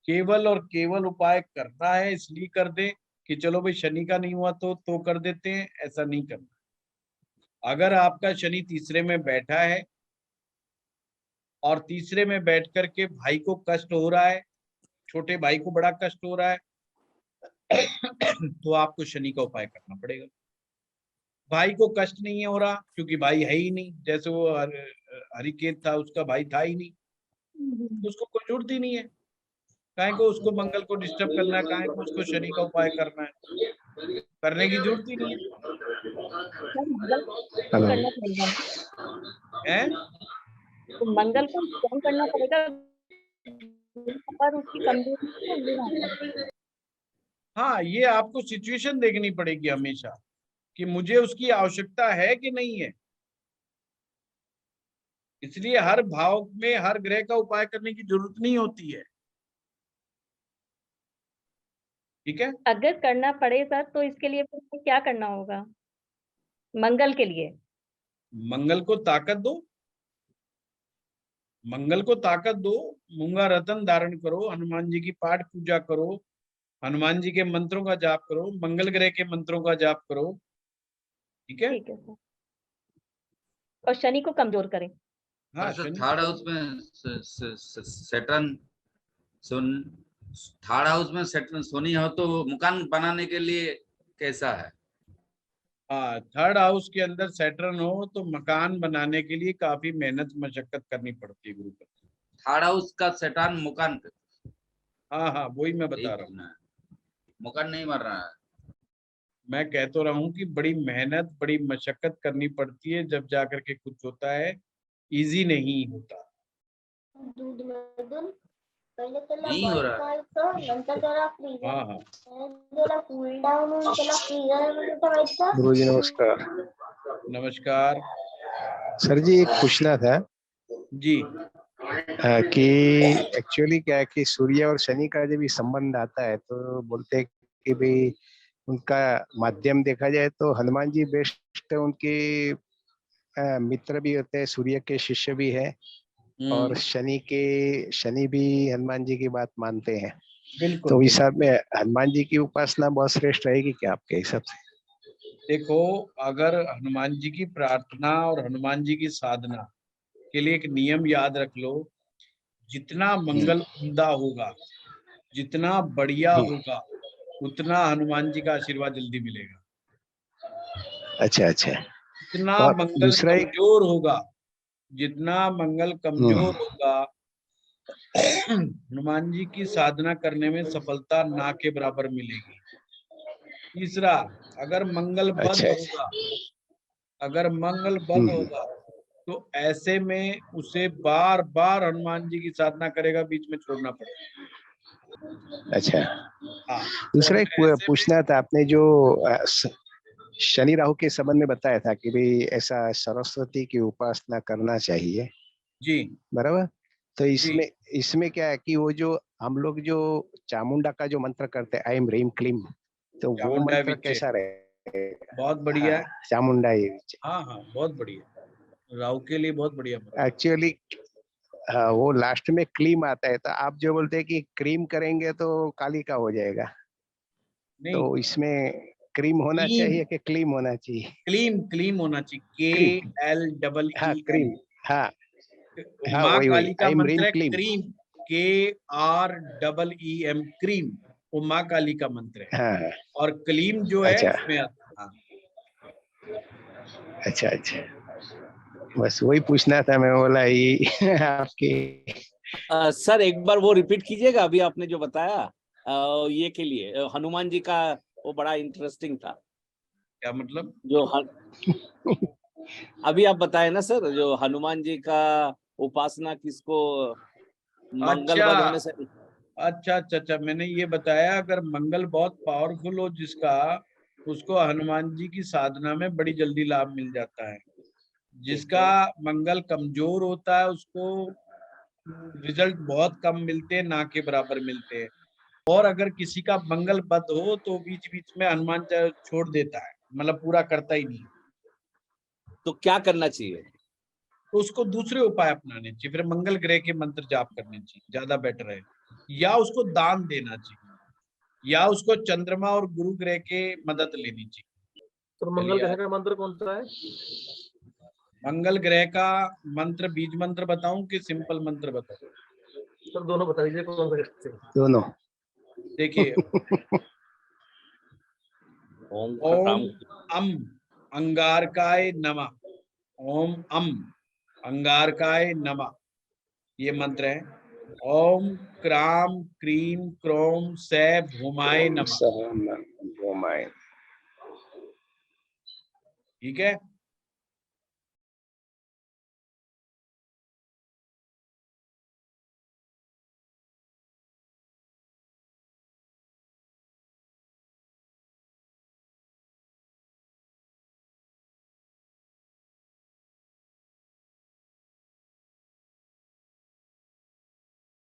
केवल और केवल उपाय करना है इसलिए कर दे कि चलो भाई शनि का नहीं हुआ तो कर देते हैं, ऐसा नहीं करना। अगर आपका शनि तीसरे में बैठा है और तीसरे में बैठ करके भाई को कष्ट हो रहा है, छोटे भाई को बड़ा कष्ट हो रहा है, तो आपको शनि का उपाय करना पड़ेगा। भाई को कष्ट नहीं हो रहा क्योंकि भाई है ही नहीं, जैसे वो हरिकेत था उसका भाई था ही नहीं, तो उसको कोई जरूरत ही नहीं है। काहे को उसको मंगल को डिस्टर्ब करना है, काहे को उसको शनि का उपाय करना है, करने की जरूरत ही नहीं है। हैं? तो मंगल को कम करना पड़ेगा पर उसकी कमजोरी। हाँ, ये आपको सिचुएशन देखनी पड़ेगी हमेशा कि मुझे उसकी आवश्यकता है कि नहीं है। इसलिए हर भाव में हर ग्रह का उपाय करने की जरूरत नहीं होती है। ठीक है, अगर करना पड़े सर तो इसके लिए फिर क्या करना होगा मंगल के लिए? मंगल को ताकत दो, मंगल को ताकत दो, मूंगा रतन धारण करो, हनुमान जी की पाठ पूजा करो, हनुमान जी के मंत्रों का जाप करो, मंगल ग्रह के मंत्रों का जाप करो। ठीक है, ठीक है सर। और शनि को कमजोर करें। हाँ, थर्ड हाउस में सैटर्न थर्ड हाउस में सैटर्न सोनी हो तो मकान बनाने के लिए कैसा है? हाँ, थर्ड हाउस के अंदर सैटर्न हो तो मकान बनाने के लिए काफी मेहनत मशक्कत करनी पड़ती है गुरुपति। थर्ड हाउस का सैटर्न मकान पे। हाँ हाँ, वही मैं बता रहा हूँ, मकान नहीं बन रहा है। मैं कह तो रहा हूँ कि बड़ी मेहनत बड़ी मशक्कत करनी पड़ती है, जब जाकर के कुछ होता है, इजी नहीं होता। नहीं हो रहा। हाँ हाँ, गुरुजी नमस्कार। नमस्कार सर जी, एक पूछना था जी कि एक्चुअली क्या है कि सूर्य और शनि का जब भी संबंध आता है तो बोलते हैं कि भाई उनका माध्यम देखा जाए तो हनुमान जी बेस्ट है, उनके मित्र भी होते हैं, सूर्य के शिष्य भी है और शनि भी हनुमान जी की बात मानते हैं। बिल्कुल। तो इस हिसाब में हनुमान जी की उपासना बहुत श्रेष्ठ रहेगी क्या आपके हिसाब से? देखो, अगर हनुमान जी की प्रार्थना और हनुमान जी की साधना के लिए एक नियम याद रख लो, जितना मंगल उम्दा होगा, जितना बढ़िया होगा, उतना हनुमान जी का आशीर्वाद जल्दी मिलेगा। अच्छा अच्छा। जितना और मंगल दूसरा एक कमजोर होगा, जितना मंगल कमजोर होगा, हनुमान जी की साधना करने में सफलता ना के बराबर मिलेगी। तीसरा, अगर मंगल बद होगा, अगर मंगल बद होगा तो ऐसे में उसे बार बार हनुमान जी की साधना करेगा, बीच में छोड़ना पड़ेगा। अच्छा। हाँ, दूसरा एक पूछना था, आपने जो शनि राहु के संबंध में बताया था कि भाई ऐसा सरस्वती की उपासना करना चाहिए जी, बराबर। तो इसमें क्या है कि वो जो हम लोग जो चामुंडा का जो मंत्र करते हैं, ऐम ह्रीम क्लीम, तो वो मंत्र कैसा रहेगा? बहुत बढ़िया है। चामुंडा ही। हाँ हाँ, बहुत बढ़िया, राहु के लिए बहुत बढ़िया। एक्चुअली वो लास्ट में क्लीम आता है, तो आप जो बोलते हैं कि क्रीम करेंगे तो काली का हो जाएगा, तो इसमें क्रीम होना चाहिए कि क्लीम होना चाहिए? क्लीम होना चाहिए, KLEE। हाँ, क्रीम। हाँ माँ वही काली का मंत्र है क्लीम। क्रीम, KREEM, क्रीम, वो माँ काली का मंत्र है। हाँ। और क्लीम जो है उसमें आता है। अच्छा अच्छा, बस वही पूछना था, मैं बोला ये आपके सर एक बार वो रिपीट कीजिएगा, अभी आपने जो बताया ये के लिए हनुमान जी का, वो बड़ा इंटरेस्टिंग था। क्या मतलब? जो अभी आप बताए ना सर, जो हनुमान जी का उपासना किसको मंगल बद होने से। अच्छा, मैंने ये बताया अगर मंगल बहुत पावरफुल हो जिसका, उसको हनुमान जी की साधना में बड़ी जल्दी लाभ मिल जाता है। जिसका मंगल कमजोर होता है उसको रिजल्ट बहुत कम मिलते हैं, ना के बराबर मिलते हैं। और अगर किसी का मंगल बद हो तो बीच बीच में हनुमान छोड़ देता है, मतलब पूरा करता ही नहीं। तो क्या करना चाहिए? तो उसको दूसरे उपाय अपनाने चाहिए, फिर मंगल ग्रह के मंत्र जाप करने चाहिए, ज्यादा बेटर है, या उसको दान देना चाहिए, या उसको चंद्रमा और गुरु ग्रह के मदद लेनी चाहिए। तो मंगल ग्रह का मंत्र कौन सा है? मंगल ग्रह का मंत्र बीज मंत्र बताऊं कि सिंपल मंत्र बताऊं? सर दोनों बता दीजिए कौन सा करते हैं। दोनों देखिए, ओम अम अंगारकाय नमः, ओम अम अंगारकाय नमः, ये मंत्र है। ओम क्राम क्रीम क्रोम सै भूमाय नमः, भूमाय, ठीक है।